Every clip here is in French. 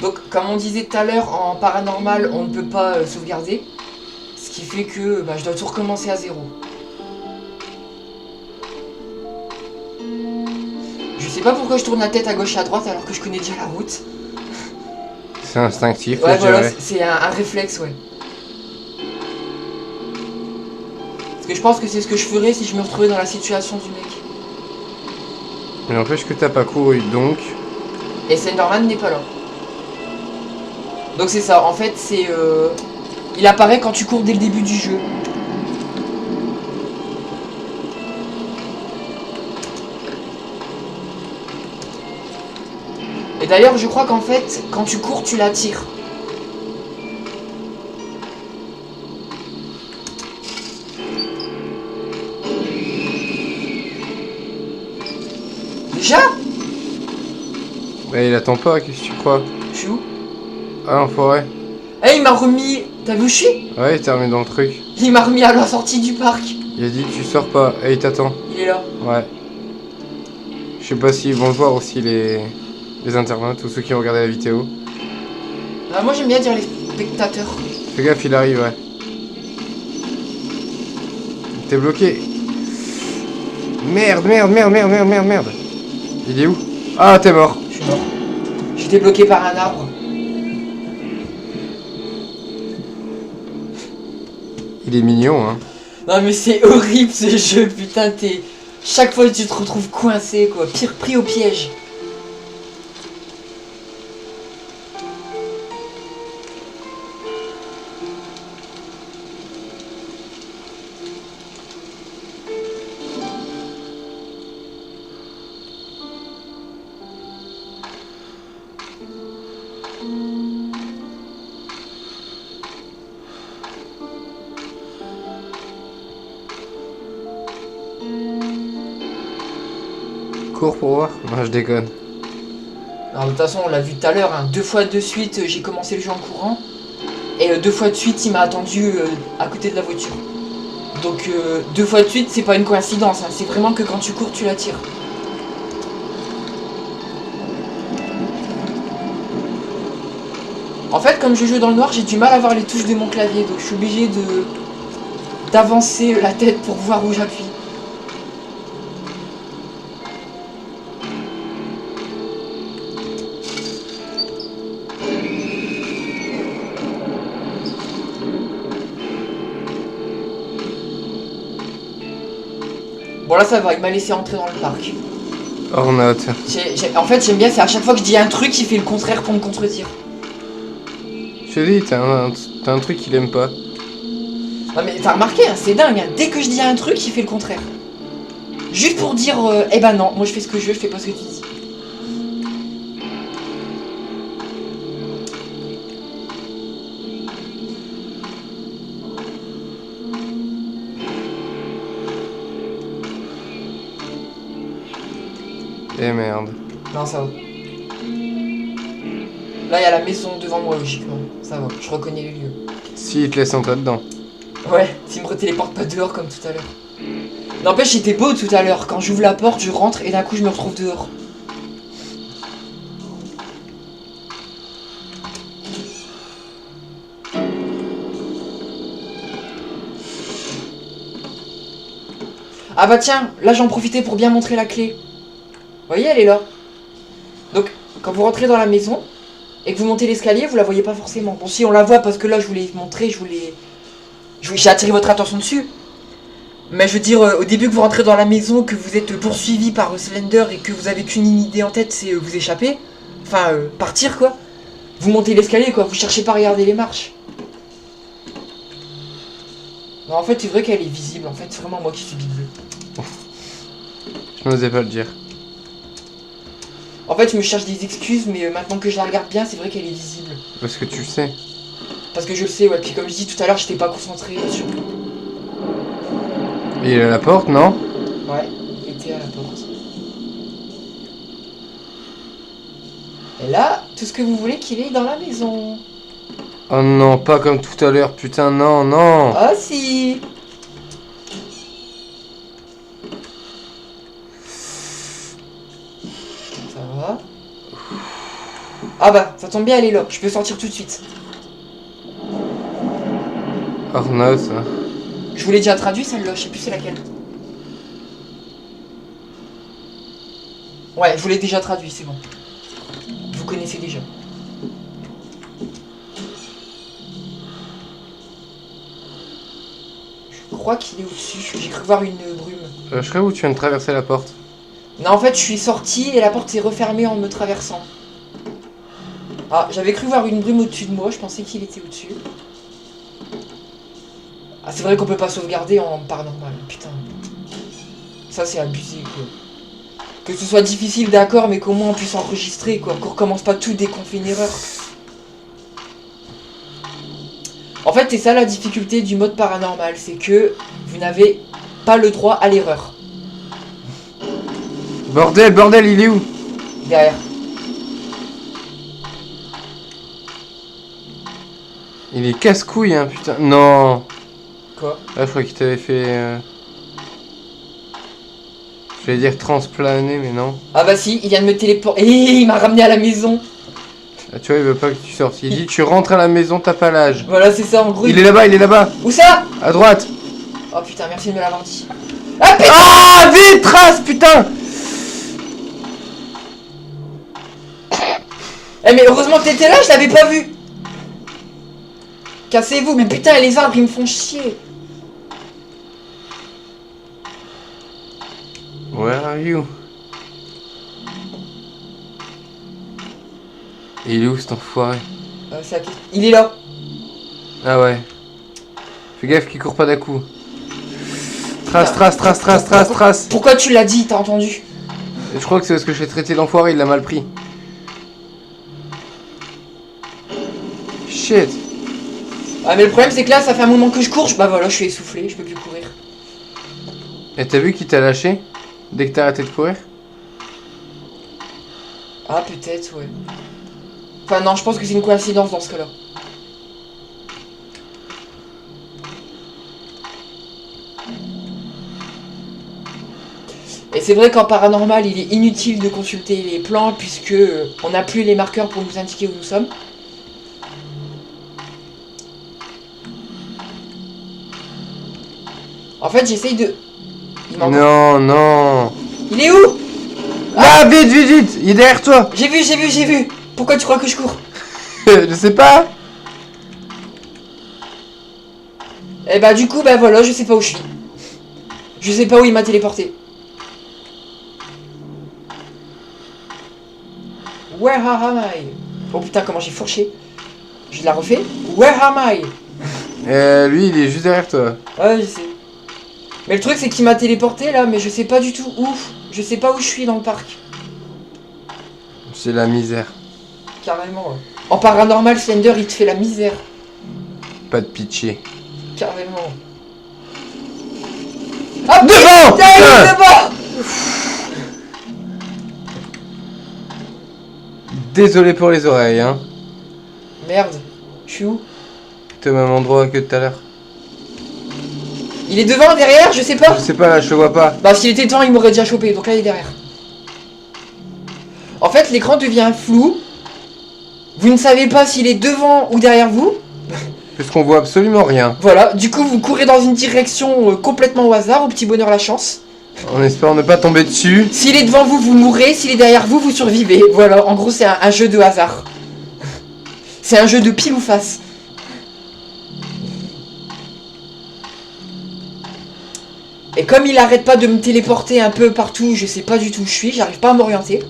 Donc, comme on disait tout à l'heure, en paranormal, on ne peut pas sauvegarder. Ce qui fait que je dois tout recommencer à zéro. Je sais pas pourquoi je tourne la tête à gauche et à droite alors que je connais déjà la route. C'est instinctif, Ouais, je voilà, dirais. c'est un réflexe, ouais. Parce que je pense que c'est ce que je ferais si je me retrouvais dans la situation du mec. Mais n'empêche que t'as pas couru, donc... Et Slenderman n'est pas là. Donc c'est ça, en fait, c'est... il apparaît quand tu cours dès le début du jeu. Et d'ailleurs, je crois qu'en fait, quand tu cours, tu l'attires. Déjà? Bah, il attend pas, qu'est-ce que tu crois? Je suis où? Ah, en forêt. Eh, il m'a remis... T'as vu où je suis? Ouais, il t'a remis dans le truc. Il m'a remis à la sortie du parc. Il a dit, tu sors pas. Et il t'attend. Il est là. Ouais. Je sais pas s'ils vont le voir aussi, les internautes ou ceux qui ont regardé la vidéo. Moi, j'aime bien dire les spectateurs. Fais gaffe, il arrive, ouais. T'es bloqué. Merde, merde, merde, merde, merde, merde, merde. Il est où? Ah, t'es mort. Je suis mort. J'étais bloqué par un arbre. Il est mignon, hein. Non mais c'est horrible ce jeu, putain, chaque fois tu te retrouves coincé quoi, pire pris au piège. Cours pour voir. Non, je déconne. Alors de toute façon on l'a vu tout à l'heure, hein, 2 fois de suite j'ai commencé le jeu en courant. Et 2 fois de suite il m'a attendu à côté de la voiture. Donc 2 fois de suite c'est pas une coïncidence, hein, c'est vraiment que quand tu cours tu l'attires. En fait comme je joue dans le noir j'ai du mal à voir les touches de mon clavier, donc je suis obligé d'avancer la tête pour voir où j'appuie. Bon là ça va, il m'a laissé entrer dans le parc. Hors note. En fait j'aime bien, c'est à chaque fois que je dis un truc, il fait le contraire pour me contredire. Je te dis, t'as un truc qu'il aime pas. Non mais t'as remarqué, hein, c'est dingue, hein, dès que je dis un truc, il fait le contraire. Juste pour dire, eh ben non, moi je fais ce que je veux, je fais pas ce que tu dis. Eh merde. Non ça va. Là il y a la maison devant moi logiquement, ça va, je reconnais les lieux. Si, il te laisse entrer dedans. Ouais, s'il me retéléporte pas dehors comme tout à l'heure. N'empêche, j'étais beau tout à l'heure, quand j'ouvre la porte, je rentre et d'un coup je me retrouve dehors. Ah bah tiens, là j'en profitais pour bien montrer la clé. Vous voyez, elle est là. Donc, quand vous rentrez dans la maison et que vous montez l'escalier, vous la voyez pas forcément. Bon, si on la voit parce que là je voulais montrer, j'ai attiré votre attention dessus. Mais je veux dire, au début que vous rentrez dans la maison, que vous êtes poursuivi par Slender et que vous avez qu'une idée en tête, c'est vous échapper. Enfin, partir quoi. Vous montez l'escalier quoi, vous cherchez pas à regarder les marches. Non, en fait, c'est vrai qu'elle est visible. En fait, c'est vraiment moi qui suis big bleu. Je n'osais pas le dire. En fait, je me cherche des excuses, mais maintenant que je la regarde bien, c'est vrai qu'elle est visible. Parce que tu le sais. Parce que je le sais, ouais. Puis comme je dis tout à l'heure, j'étais pas concentré sur. Il est à la porte, non? Ouais, il était à la porte. Et là, tout ce que vous voulez qu'il est dans la maison. Oh non, pas comme tout à l'heure, putain, non, non. Ah si. Ça va. Ah bah, ça tombe bien, elle est là. Je peux sortir tout de suite. Arnaus, hein. Je vous l'ai déjà traduit celle-là, je sais plus c'est laquelle. Ouais, je vous l'ai déjà traduit, c'est bon. Vous connaissez déjà. Je crois qu'il est au-dessus. J'ai cru voir une brume. Je serais où tu viens de traverser la porte? Non, en fait, je suis sorti et la porte s'est refermée en me traversant. Ah, j'avais cru voir une brume au-dessus de moi. Je pensais qu'il était au-dessus. Ah, c'est vrai qu'on peut pas sauvegarder en paranormal. Putain. Ça, c'est abusé, quoi. Que ce soit difficile, d'accord, mais qu'au moins on puisse enregistrer, quoi. Qu'on recommence pas tout dès qu'on fait une erreur. En fait, c'est ça la difficulté du mode paranormal. C'est que vous n'avez pas le droit à l'erreur. Bordel, bordel, il est où? Derrière. Il est casse-couille, hein, putain. Non. Quoi? Ah, je crois qu'il t'avait fait... Je vais dire transplaner, mais non. Ah bah si, il vient de me téléporter. Il m'a ramené à la maison. Ah, tu vois, il veut pas que tu sortes. Il dit, tu rentres à la maison, t'as pas l'âge. Voilà, c'est ça, en gros. Il est là-bas, il est là-bas. Où ça? À droite. Oh putain, merci de me l'avoir dit. Ah putain! Ah, vite, trace, putain. Eh mais heureusement que t'étais là, je l'avais pas vu. Cassez-vous, mais putain, les arbres, ils me font chier. Where are you? Il est où cet enfoiré? Il est là. Ah ouais. Fais gaffe qu'il court pas d'un coup. Trace, trace, trace, trace, trace, trace. Pourquoi tu l'as dit, t'as entendu? Je crois que c'est parce que je l'ai traité d'enfoiré, il l'a mal pris. Shit. Ah mais le problème c'est que là, ça fait un moment que je cours. Bah voilà, je suis essoufflé, je peux plus courir. Et t'as vu qu'il t'a lâché dès que t'as arrêté de courir? Ah peut-être, ouais. Enfin non, je pense que c'est une coïncidence dans ce cas-là. Et c'est vrai qu'en paranormal, il est inutile de consulter les plans puisque on n'a plus les marqueurs pour nous indiquer où nous sommes. En fait, j'essaye de... Non, non. Il est où? Ah, vite, vite, vite. Il est derrière toi. J'ai vu, j'ai vu, j'ai vu. Pourquoi tu crois que je cours? Je sais pas. Et bah du coup, bah voilà, je sais pas où je suis. Je sais pas où il m'a téléporté. Where am I? Oh putain, comment j'ai fourché. Je la refais. Where am I? Lui, il est juste derrière toi. Ouais, je sais. Mais le truc, c'est qu'il m'a téléporté là, mais je sais pas du tout où. Je sais pas où je suis dans le parc. C'est la misère. Carrément, ouais. En paranormal, Slender, il te fait la misère. Pas de pitié. Carrément. Ah, devant! putain, il est devant! Désolé pour les oreilles, hein. Merde. Je suis où? T'es au même endroit que tout à l'heure. Il est devant, derrière, je sais pas. Je sais pas, là, je te vois pas. Bah, s'il était devant, il m'aurait déjà chopé, donc là, il est derrière. En fait, l'écran devient flou. Vous ne savez pas s'il est devant ou derrière vous. Puisqu'on voit absolument rien. Voilà, du coup, vous courez dans une direction complètement au hasard, au petit bonheur la chance. En espérant ne pas tomber dessus. S'il est devant vous, vous mourrez. S'il est derrière vous, vous survivez. Voilà, en gros, c'est un jeu de hasard. C'est un jeu de pile ou face. Et comme il arrête pas de me téléporter un peu partout, je sais pas du tout où je suis, j'arrive pas à m'orienter.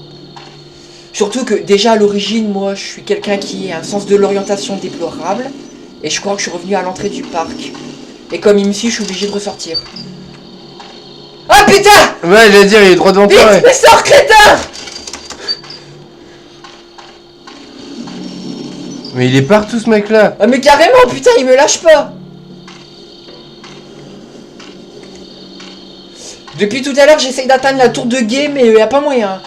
Surtout que déjà à l'origine, moi, je suis quelqu'un qui a un sens de l'orientation déplorable. Et je crois que je suis revenu à l'entrée du parc. Et comme il me suit, je suis obligé de ressortir. Ah putain! Ouais, j'allais dire, il est droit devant toi, Vite, ouais. mais sors, crétin! Mais il est partout, ce mec-là. Ah mais carrément, putain, il me lâche pas. Depuis tout à l'heure, j'essaye d'atteindre la tour de guet, mais y a pas moyen.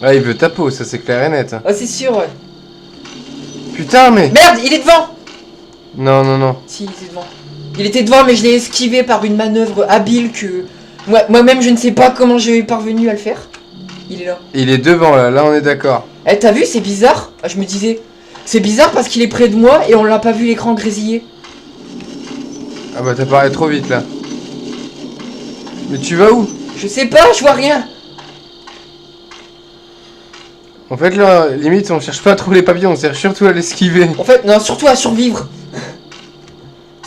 Ah, il veut ta peau, ça c'est clair et net. Ah, c'est sûr, ouais. Putain, mais... Merde, il est devant! Non, non, non. Si, il était devant. Il était devant, mais je l'ai esquivé par une manœuvre habile que... Moi-même, je ne sais pas comment j'ai parvenu à le faire. Il est là. Il est devant là on est d'accord. Eh, t'as vu, c'est bizarre. Ah, je me disais. C'est bizarre parce qu'il est près de moi et on l'a pas vu l'écran grésiller. Ah bah t'as parlé trop vite là. Mais tu vas où? Je sais pas, je vois rien. En fait là, limite on cherche pas à trouver les papillons, on cherche surtout à l'esquiver. En fait, non, surtout à survivre.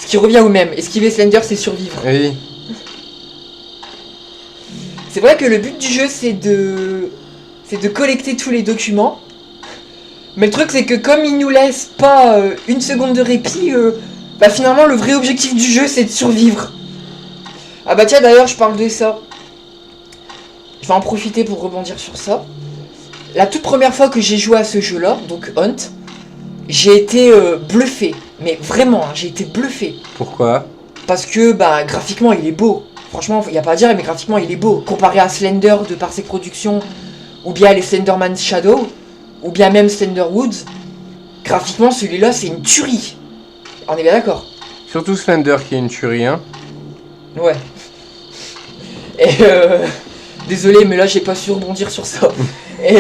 Ce qui revient au même. Esquiver Slender, c'est survivre. Oui. C'est vrai que le but du jeu, c'est de collecter tous les documents. Mais le truc, c'est que comme il nous laisse pas une seconde de répit, bah finalement, le vrai objectif du jeu, c'est de survivre. Ah bah tiens, d'ailleurs, je parle de ça. Je vais en profiter pour rebondir sur ça. La toute première fois que j'ai joué à ce jeu-là, donc Hunt, j'ai été bluffé. Mais vraiment, hein, j'ai été bluffé. Pourquoi? Parce que bah graphiquement, il est beau. Franchement, il n'y a pas à dire, mais graphiquement, il est beau. Comparé à Slender de par ses productions, ou bien les Slenderman Shadow, ou bien même Slender Woods, graphiquement, celui-là, c'est une tuerie. On est bien d'accord? Surtout Slender qui est une tuerie, hein. Ouais. Et désolé, mais là, j'ai pas su rebondir sur ça. Et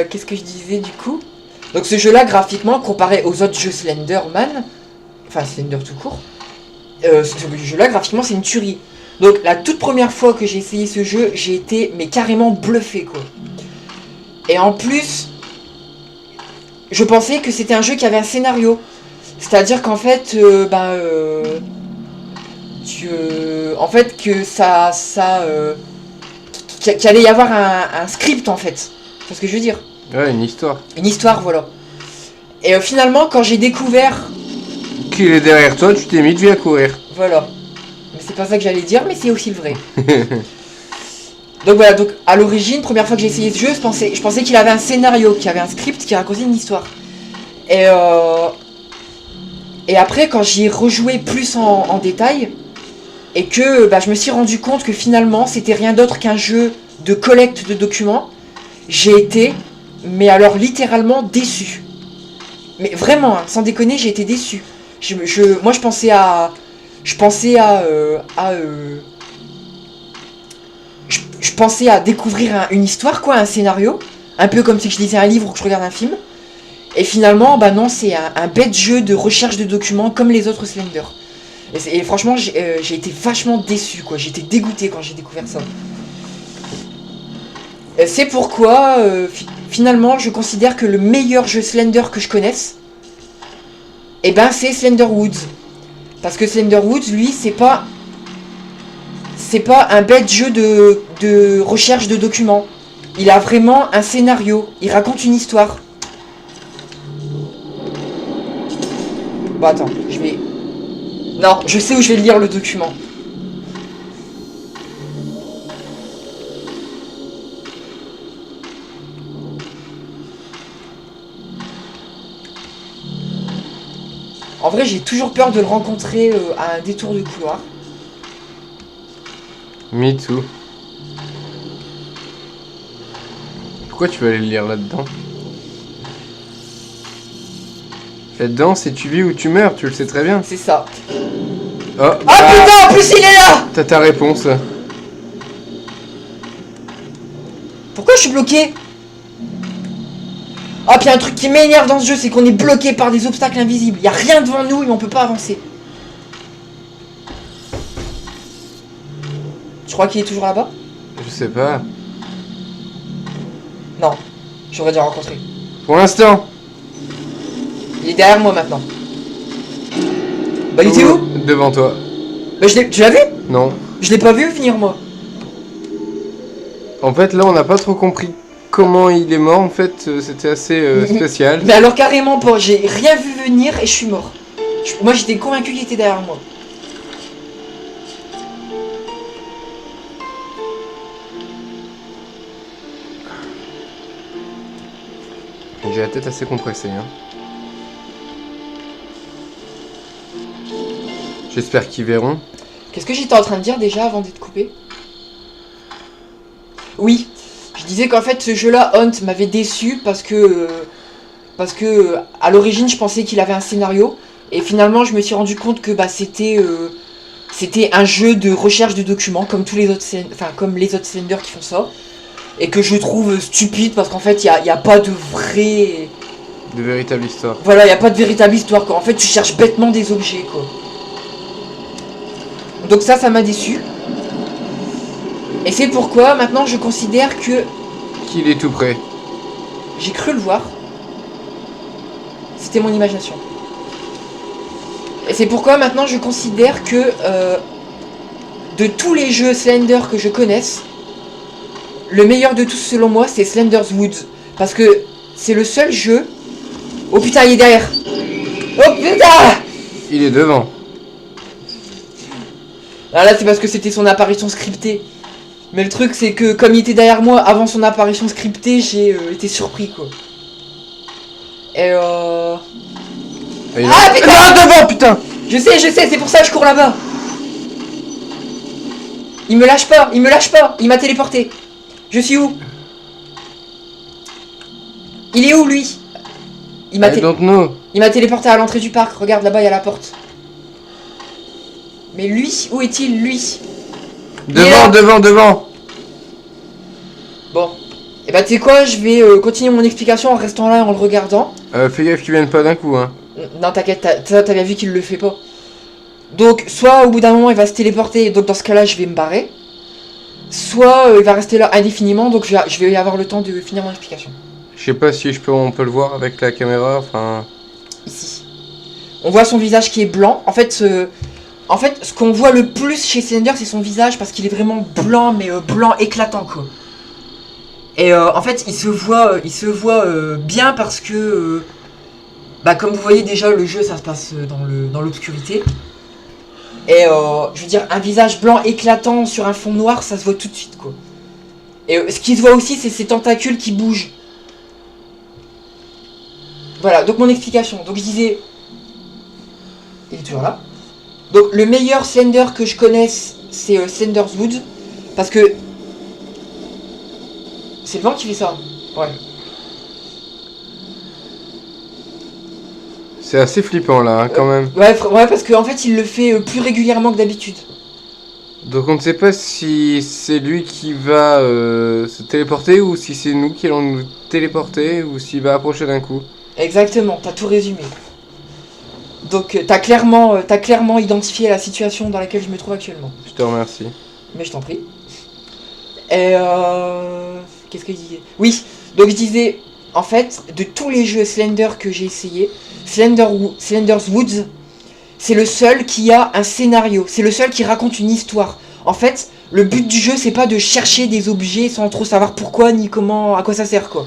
qu'est-ce que je disais du coup? Donc ce jeu-là, graphiquement, comparé aux autres jeux Slenderman, enfin Slender tout court, ce jeu-là, graphiquement, c'est une tuerie. Donc la toute première fois que j'ai essayé ce jeu, j'ai été mais carrément bluffé, quoi. Et en plus, je pensais que c'était un jeu qui avait un scénario. C'est-à-dire qu'en fait, en fait, que qu'il allait y avoir un script, en fait. C'est ce que je veux dire. Ouais, une histoire. Une histoire, voilà. Et finalement, quand j'ai découvert... Qu'il est derrière toi, tu t'es mis de vie à courir. Voilà. Mais c'est pas ça que j'allais dire, mais c'est aussi le vrai. Donc voilà, donc à l'origine, première fois que j'ai essayé ce jeu, je pensais qu'il avait un scénario, qu'il avait un script qui racontait une histoire. Et après, quand j'y ai rejoué plus en détail, et que je me suis rendu compte que finalement, c'était rien d'autre qu'un jeu de collecte de documents, j'ai été, mais alors littéralement déçu. Mais vraiment, hein, sans déconner, j'ai été déçu. Moi, je pensais à découvrir une histoire, quoi, un scénario, un peu comme si je lisais un livre ou que je regarde un film. Et finalement, bah non, c'est un bête jeu de recherche de documents comme les autres Slender. Et franchement, j'ai été vachement déçu, quoi. J'étais dégoûté quand j'ai découvert ça. C'est pourquoi, finalement, je considère que le meilleur jeu Slender que je connaisse, c'est Slender Woods. Parce que Slender Woods, lui, c'est pas un bête jeu de recherche de documents. Il a vraiment un scénario. Il raconte une histoire. Bon, attends, je vais... Non, je sais où je vais lire le document. En vrai, j'ai toujours peur de le rencontrer à un détour de couloir. Me too. Pourquoi tu veux aller le lire là-dedans? Là-dedans, c'est tu vis ou tu meurs, tu le sais très bien. C'est ça. Oh, putain, en plus il est là! T'as ta réponse. Pourquoi je suis bloqué? Ah, puis un truc qui m'énerve dans ce jeu, c'est qu'on est bloqué par des obstacles invisibles. Y a rien devant nous et on peut pas avancer. Je crois qu'il est toujours là-bas? Je sais pas. Non, j'aurais dû rencontrer. Pour l'instant. Il est derrière moi maintenant. Bah, il était où? Devant toi. Bah, tu l'as vu? Non. Je l'ai pas vu venir, moi. En fait, là, on n'a pas trop compris comment il est mort. En fait, c'était assez spécial. Mais alors, carrément pas. J'ai rien vu venir et je suis mort. Moi, j'étais convaincu qu'il était derrière moi. J'ai la tête assez compressée, hein. J'espère qu'ils verront. Qu'est-ce que j'étais en train de dire déjà avant d'être coupé? Oui, je disais qu'en fait ce jeu-là, Hunt, m'avait déçu parce que à l'origine je pensais qu'il avait un scénario et finalement je me suis rendu compte que c'était c'était un jeu de recherche de documents, comme tous les autres comme les autres Slender qui font ça. Et que je trouve stupide parce qu'en fait, il y a pas de vrai... De véritable histoire. Voilà, il n'y a pas de véritable histoire, quoi. En fait, tu cherches bêtement des objets, quoi. Donc ça m'a déçu. Et c'est pourquoi, maintenant, je considère que... Qu'il est tout prêt. J'ai cru le voir. C'était mon imagination. Et c'est pourquoi, maintenant, je considère que... de tous les jeux Slender que je connaisse, le meilleur de tous, selon moi, c'est Slender's Woods. Parce que c'est le seul jeu... Oh putain, il est derrière. Oh putain. Il est devant. Ah là, c'est parce que c'était son apparition scriptée. Mais le truc, c'est que comme il était derrière moi avant son apparition scriptée, j'ai été surpris, quoi. Et Ah, Ah putain. Ah, devant, putain. Je sais, c'est pour ça que je cours là-bas. Il me lâche pas, il m'a téléporté. Je suis où? Il est où, lui? Il m'a téléporté à l'entrée du parc. Regarde, là-bas, il y a la porte. Mais lui, où est-il, lui? Devant. Bon. Et bah, tu sais quoi, je vais continuer mon explication en restant là et en le regardant. Fais gaffe qu'ils viennent pas d'un coup, hein. Non, t'inquiète, t'as bien vu qu'il le fait pas. Donc, soit au bout d'un moment, il va se téléporter, donc dans ce cas-là, je vais me barrer. Soit il va rester là indéfiniment, donc je vais avoir le temps de finir mon explication. Je sais pas si on peut le voir avec la caméra, enfin... Ici. On voit son visage qui est blanc. En fait, ce qu'on voit le plus chez Slender, c'est son visage, parce qu'il est vraiment blanc, mais blanc éclatant, quoi. Et en fait, il se voit bien parce que... bah, comme vous voyez déjà, le jeu, ça se passe dans l'obscurité. Et je veux dire, un visage blanc éclatant sur un fond noir, ça se voit tout de suite, quoi. Et ce qui se voit aussi, c'est ses tentacules qui bougent. Voilà, donc mon explication. Donc je disais... Il est toujours là. Donc le meilleur Slender que je connaisse, c'est Slender's Woods. Parce que... C'est le vent qui fait ça. Ouais. C'est assez flippant là, hein, quand même. Ouais, parce qu'en fait, il le fait plus régulièrement que d'habitude. Donc on ne sait pas si c'est lui qui va se téléporter ou si c'est nous qui allons nous téléporter ou s'il va approcher d'un coup. Exactement, t'as tout résumé. Donc t'as clairement identifié la situation dans laquelle je me trouve actuellement. Je te remercie. Mais je t'en prie. Et qu'est-ce que je disais? Oui, donc je disais, en fait, de tous les jeux Slender que j'ai essayé, Slender's Woods, c'est le seul qui a un scénario. C'est le seul qui raconte une histoire. En fait, le but du jeu, c'est pas de chercher des objets sans trop savoir pourquoi ni comment, à quoi ça sert, quoi.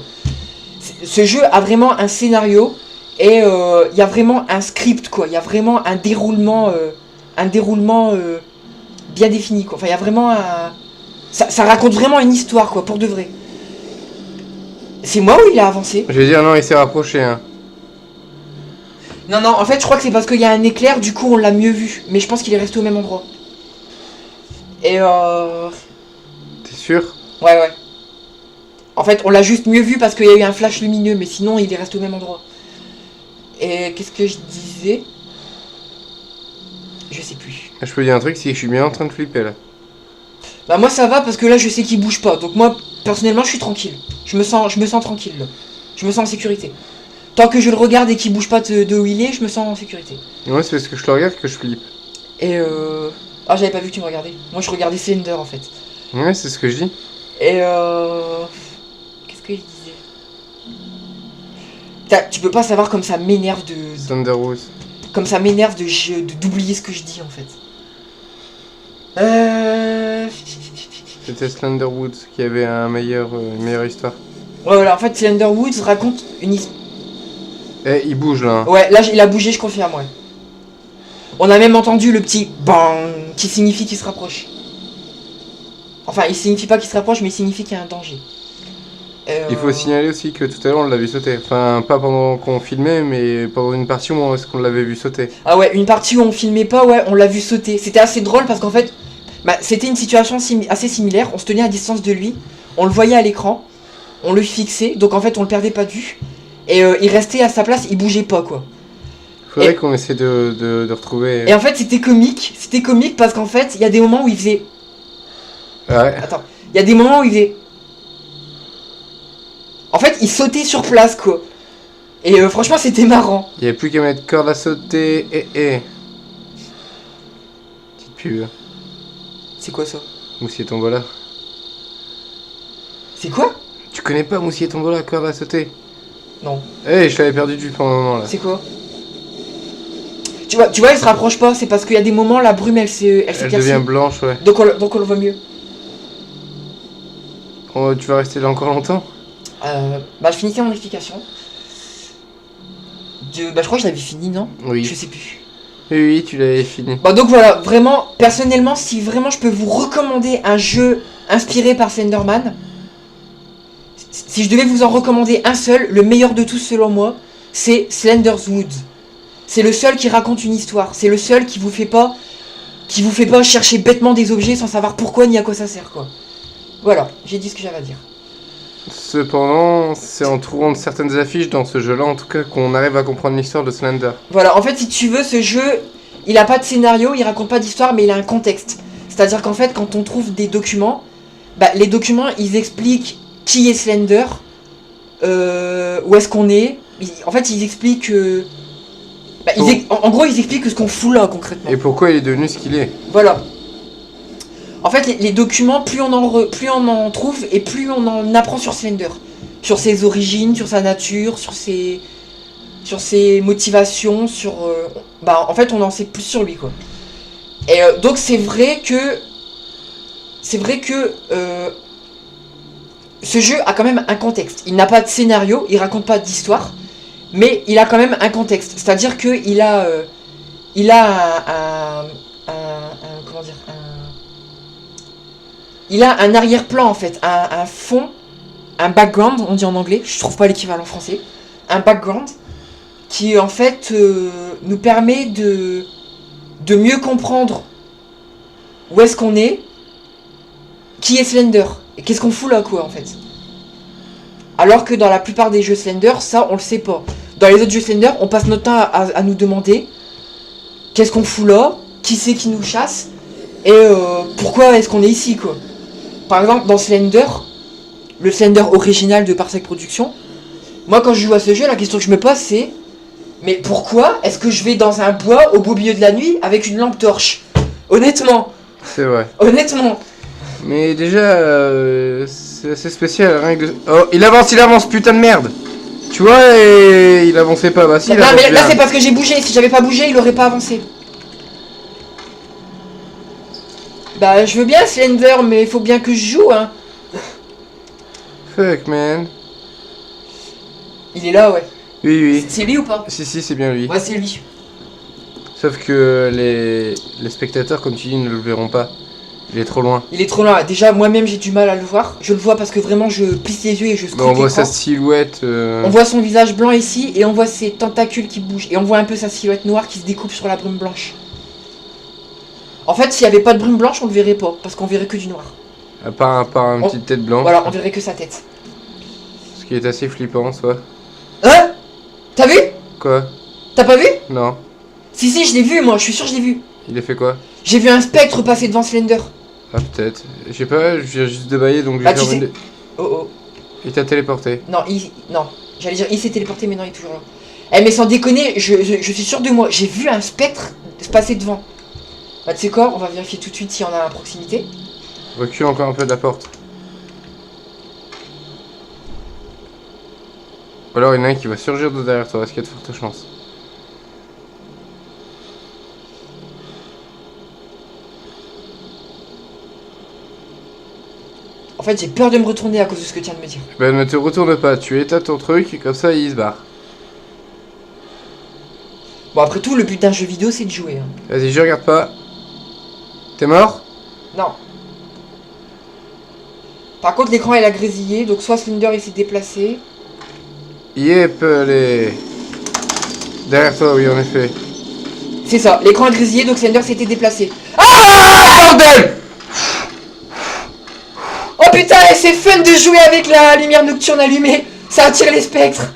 Ce jeu a vraiment un scénario et il y a vraiment un script, quoi. Il y a vraiment un déroulement bien défini, quoi. Enfin, il y a vraiment un... Ça raconte vraiment une histoire, quoi, pour de vrai. C'est moi ou il a avancé? Je vais dire non, il s'est rapproché, hein. Non, en fait, je crois que c'est parce qu'il y a un éclair, du coup, on l'a mieux vu. Mais je pense qu'il est resté au même endroit. Et T'es sûr? Ouais. En fait, on l'a juste mieux vu parce qu'il y a eu un flash lumineux, mais sinon, il est resté au même endroit. Et qu'est-ce que je disais? Je sais plus. Je peux dire un truc, c'est que je suis bien en train de flipper là. Bah moi ça va parce que là je sais qu'il bouge pas. Donc moi personnellement je suis tranquille. Je me sens tranquille là. Je me sens en sécurité. Tant que je le regarde et qu'il bouge pas de où il est, je me sens en sécurité. Ouais, c'est parce que je le regarde que je flippe. Et ah, j'avais pas vu que tu me regardais. Moi je regardais Slender en fait. Ouais, c'est ce que je dis. Et qu'est-ce que je disais? Tu peux pas savoir comme ça m'énerve de... Thunderwoods. Comme ça m'énerve d'oublier ce que je dis en fait. C'était Slenderwoods qui avait une meilleure histoire. Ouais voilà, en fait Slenderwoods raconte une histoire. Eh, il bouge là. Hein. Ouais, là il a bougé, je confirme, ouais. On a même entendu le petit bang qui signifie qu'il se rapproche. Enfin, il signifie pas qu'il se rapproche, mais il signifie qu'il y a un danger. Il faut signaler aussi que tout à l'heure on l'a vu sauter. Enfin, pas pendant qu'on filmait, mais pendant une partie où est-ce qu'on l'avait vu sauter. Ah ouais, une partie où on filmait pas, ouais, on l'a vu sauter. C'était assez drôle parce qu'en fait, c'était une situation assez similaire. On se tenait à distance de lui, on le voyait à l'écran, on le fixait, donc en fait on le perdait pas de vue. Et il restait à sa place, il bougeait pas quoi. Faudrait Et- qu'on essaie de retrouver. Et en fait, c'était comique parce qu'en fait, il y a des moments où il faisait. Ouais. Attends, il y a des moments où il faisait. En fait, il sautait sur place, quoi. Et franchement, c'était marrant. Il n'y a plus qu'à mettre corde à sauter. Petite pub. C'est quoi ça? Moussier Tombola. C'est quoi? Tu connais pas Moussier Tombola, corde à sauter? Non. Eh, je l'avais perdu de vue pendant un moment là. C'est quoi? Tu vois, il se rapproche pas. C'est parce qu'il y a des moments, la brume, elle s'est Elle cassée. devient blanche, ouais. Donc on le voit mieux. Oh, tu vas rester là encore longtemps? Bah, je finissais mon explication. Bah, je crois que je l'avais fini, non? Oui. Je sais plus. Oui, tu l'avais fini. Bah, donc voilà, vraiment, personnellement, si vraiment je peux vous recommander un jeu inspiré par Slenderman, si je devais vous en recommander un seul, le meilleur de tous selon moi, c'est Slender's Wood. C'est le seul qui raconte une histoire. C'est le seul qui vous fait pas chercher bêtement des objets sans savoir pourquoi ni à quoi ça sert, quoi. Voilà, j'ai dit ce que j'avais à dire. Cependant, c'est en trouvant de certaines affiches dans ce jeu-là, en tout cas, qu'on arrive à comprendre l'histoire de Slender. Voilà, en fait, si tu veux, ce jeu, il a pas de scénario, il raconte pas d'histoire, mais il a un contexte. C'est-à-dire qu'en fait, quand on trouve des documents, bah, les documents, ils expliquent qui est Slender, où est-ce qu'on est. En fait, ils expliquent... bah, en gros, ils expliquent ce qu'on fout là, concrètement. Et pourquoi il est devenu ce qu'il est. Voilà. En fait, les documents, plus on en trouve, et plus on en apprend sur Slender. Sur ses origines, sur sa nature, sur ses motivations, sur... bah, en fait, on en sait plus sur lui, quoi. Et donc, c'est vrai que... ce jeu a quand même un contexte. Il n'a pas de scénario, il raconte pas d'histoire, mais il a quand même un contexte. C'est-à-dire qu'il a... il a comment dire, il a un arrière-plan en fait, un fond, un background, on dit en anglais, je trouve pas l'équivalent français, un background qui en fait nous permet de mieux comprendre où est-ce qu'on est, qui est Slender, et qu'est-ce qu'on fout là quoi en fait. Alors que dans la plupart des jeux Slender, ça on le sait pas. Dans les autres jeux Slender, on passe notre temps à nous demander qu'est-ce qu'on fout là, qui c'est qui nous chasse, et pourquoi est-ce qu'on est ici quoi. Par exemple, dans Slender, le Slender original de Parsec Productions, moi quand je joue à ce jeu, la question que je me pose c'est mais pourquoi est-ce que je vais dans un bois au beau milieu de la nuit avec une lampe torche? Honnêtement. C'est vrai. Honnêtement. Mais déjà, c'est assez spécial. Rien que de... Oh, il avance, putain de merde. Tu vois, et il avançait pas. Bah si, il Non avance mais là bien. c'est parce que j'ai bougé, si j'avais pas bougé, il aurait pas avancé. Bah je veux bien Slender, mais il faut bien que je joue hein. Fuck, man. Il est là ouais. Oui. C'est lui ou pas? Si, c'est bien lui. Ouais c'est lui. Sauf que les spectateurs, comme tu dis, ne le verront pas. Il est trop loin. Il est trop loin. Déjà moi-même j'ai du mal à le voir. Je le vois parce que vraiment je plisse les yeux et je scrute Bah, on voit l'écran. sa silhouette. On voit son visage blanc ici et on voit ses tentacules qui bougent. Et on voit un peu sa silhouette noire qui se découpe sur la brume blanche. En fait, s'il n'y avait pas de brume blanche, on le verrait pas. Parce qu'on verrait que du noir. À part une petite tête blanche. Voilà, on verrait que sa tête. Ce qui est assez flippant, soit. Hein? T'as vu? Quoi? T'as pas vu? Non. Si, je l'ai vu, moi. Je suis sûr que je l'ai vu. Il a fait quoi? J'ai vu un spectre passer devant Slender. Ah, peut-être. Je sais pas, je viens juste de bailler donc je Bah, vais tu faire sais... une... Oh. Il t'a téléporté. Non, non. J'allais dire, il s'est téléporté, mais non, il est toujours là. Eh, mais sans déconner, je suis sûr de moi. J'ai vu un spectre se passer devant. Bah, tu sais quoi? On va vérifier tout de suite s'il y en a à proximité. Recule encore un peu de la porte. Ou alors il y en a un qui va surgir de derrière toi, est-ce qu'il y a de fortes chances? En fait, j'ai peur de me retourner à cause de ce que tu viens de me dire. Ben ne te retourne pas, tu étales ton truc, comme ça il se barre. Bon, après tout, le but d'un jeu vidéo, c'est de jouer. Hein. Vas-y, je regarde pas. T'es mort? Non. Par contre, l'écran, il a grésillé, donc soit Slender, il s'est déplacé. Yep, les... Derrière toi, oui, en effet. C'est ça, l'écran a grésillé, donc Slender s'était déplacé. Ah, bordel! Oh putain, et c'est fun de jouer avec la lumière nocturne allumée. Ça attire les spectres.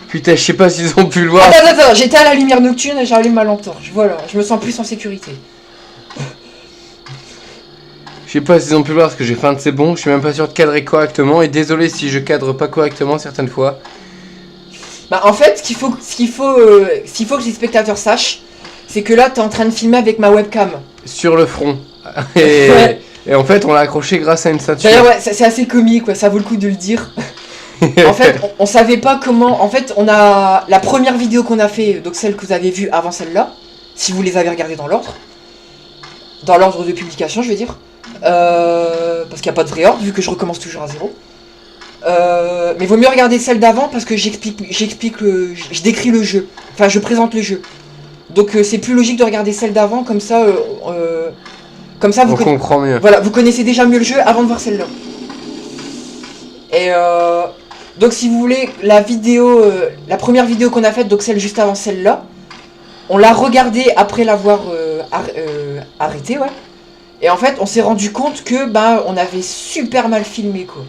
Putain, je sais pas s'ils ont pu le voir. Attends, j'étais à la lumière nocturne et j'allume ma lampe torche. Voilà, je me sens plus en sécurité. Je sais pas s'ils ont pu le voir parce que j'ai faim de c'est bon. Je suis même pas sûr de cadrer correctement. Et désolé si je cadre pas correctement certaines fois. Bah en fait, ce qu'il faut que les spectateurs sachent, c'est que là, t'es en train de filmer avec ma webcam. Sur le front. Ouais. Et en fait, on l'a accroché grâce à une ceinture. D'ailleurs, ouais, c'est assez comique, ouais, ça vaut le coup de le dire. En fait, on savait pas comment. En fait, on a la première vidéo qu'on a fait, donc celle que vous avez vue avant celle-là, si vous les avez regardées dans l'ordre de publication, je veux dire, parce qu'il n'y a pas de vrai ordre vu que je recommence toujours à zéro. Mais vaut mieux regarder celle d'avant parce que je décris le jeu, enfin je présente le jeu. Donc c'est plus logique de regarder celle d'avant comme ça On comprend mieux. Voilà, vous connaissez déjà mieux le jeu avant de voir celle-là. Et donc si vous voulez, la première vidéo qu'on a faite, donc celle juste avant celle-là, on l'a regardée après l'avoir arrêtée, ouais. Et en fait, on s'est rendu compte que on avait super mal filmé, quoi.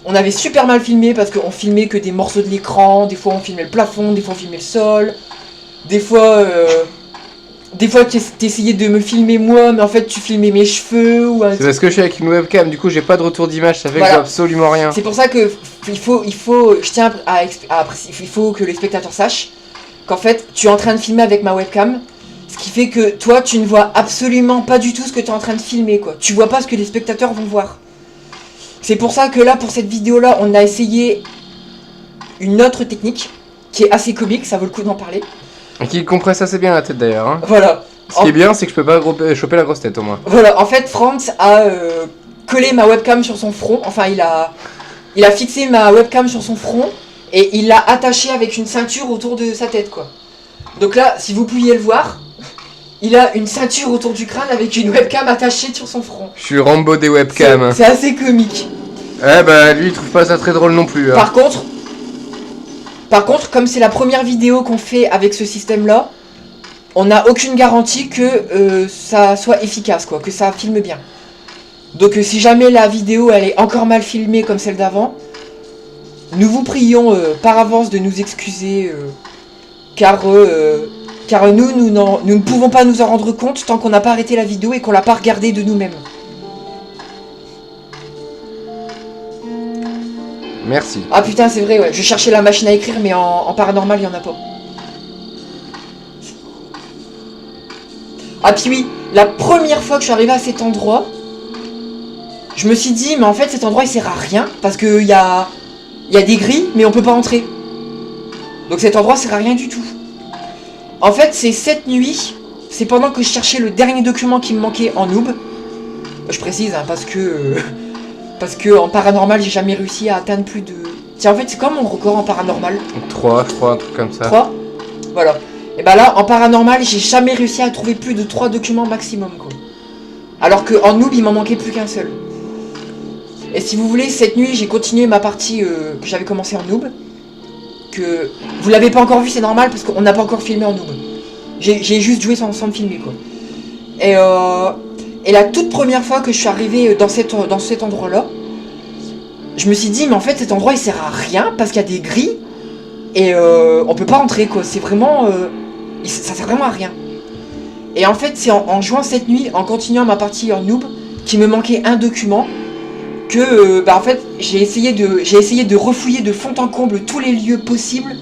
On avait super mal filmé parce qu'on filmait que des morceaux de l'écran, des fois on filmait le plafond, des fois on filmait le sol, des fois t'essayais de me filmer moi, mais en fait tu filmais mes cheveux ou un... C'est parce que je suis avec une webcam, du coup j'ai pas de retour d'image, ça fait que Voilà. je vois absolument rien. C'est pour ça que il faut que les spectateurs sachent qu'en fait tu es en train de filmer avec ma webcam, ce qui fait que toi tu ne vois absolument pas du tout ce que tu es en train de filmer, quoi. Tu vois pas ce que les spectateurs vont voir. C'est pour ça que là, pour cette vidéo là, on a essayé une autre technique qui est assez comique, ça vaut le coup d'en parler. Et qui compresse assez bien la tête d'ailleurs. Hein. Voilà. Ce qui est bien, c'est que je peux pas choper la grosse tête au moins. Voilà, en fait, Franz a collé ma webcam sur son front. Enfin, il a fixé ma webcam sur son front et il l'a attachée avec une ceinture autour de sa tête, quoi. Donc là, si vous pouviez le voir, il a une ceinture autour du crâne avec une webcam attachée sur son front. Je suis Rambo des webcams. C'est assez comique. Eh bah, lui, il trouve pas ça très drôle non plus. Hein. Par contre, comme c'est la première vidéo qu'on fait avec ce système-là, on n'a aucune garantie que ça soit efficace, quoi, que ça filme bien. Donc si jamais la vidéo elle est encore mal filmée comme celle d'avant, nous vous prions par avance de nous excuser, car nous ne pouvons pas nous en rendre compte tant qu'on n'a pas arrêté la vidéo et qu'on l'a pas regardée de nous-mêmes. Merci. Ah putain, c'est vrai, ouais. Je cherchais la machine à écrire, mais en paranormal, il n'y en a pas. Ah puis oui, la première fois que je suis arrivé à cet endroit, je me suis dit, mais en fait, cet endroit, il sert à rien, parce qu'il y a des grilles, mais on peut pas entrer. Donc cet endroit sert à rien du tout. En fait, c'est cette nuit, c'est pendant que je cherchais le dernier document qui me manquait en noob. Je précise, hein, parce que en paranormal, j'ai jamais réussi à atteindre plus de... Tiens, en fait, c'est quoi mon record en paranormal? 3, je crois, un truc comme ça. 3? Voilà. Et bah là, en paranormal, j'ai jamais réussi à trouver plus de 3 documents maximum, quoi. Alors qu'en noob, il m'en manquait plus qu'un seul. Et si vous voulez, cette nuit, j'ai continué ma partie que j'avais commencé en noob. Que vous l'avez pas encore vu, c'est normal, parce qu'on n'a pas encore filmé en noob. J'ai juste joué sans me filmer, quoi. Et la toute première fois que je suis arrivé dans cet endroit-là, je me suis dit, mais en fait, cet endroit, il sert à rien, parce qu'il y a des grilles, et on peut pas entrer, quoi. C'est vraiment... ça sert vraiment à rien. Et en fait, c'est en jouant cette nuit, en continuant ma partie en noob, qu'il me manquait un document, que, en fait, j'ai essayé de refouiller de fond en comble tous les lieux possibles,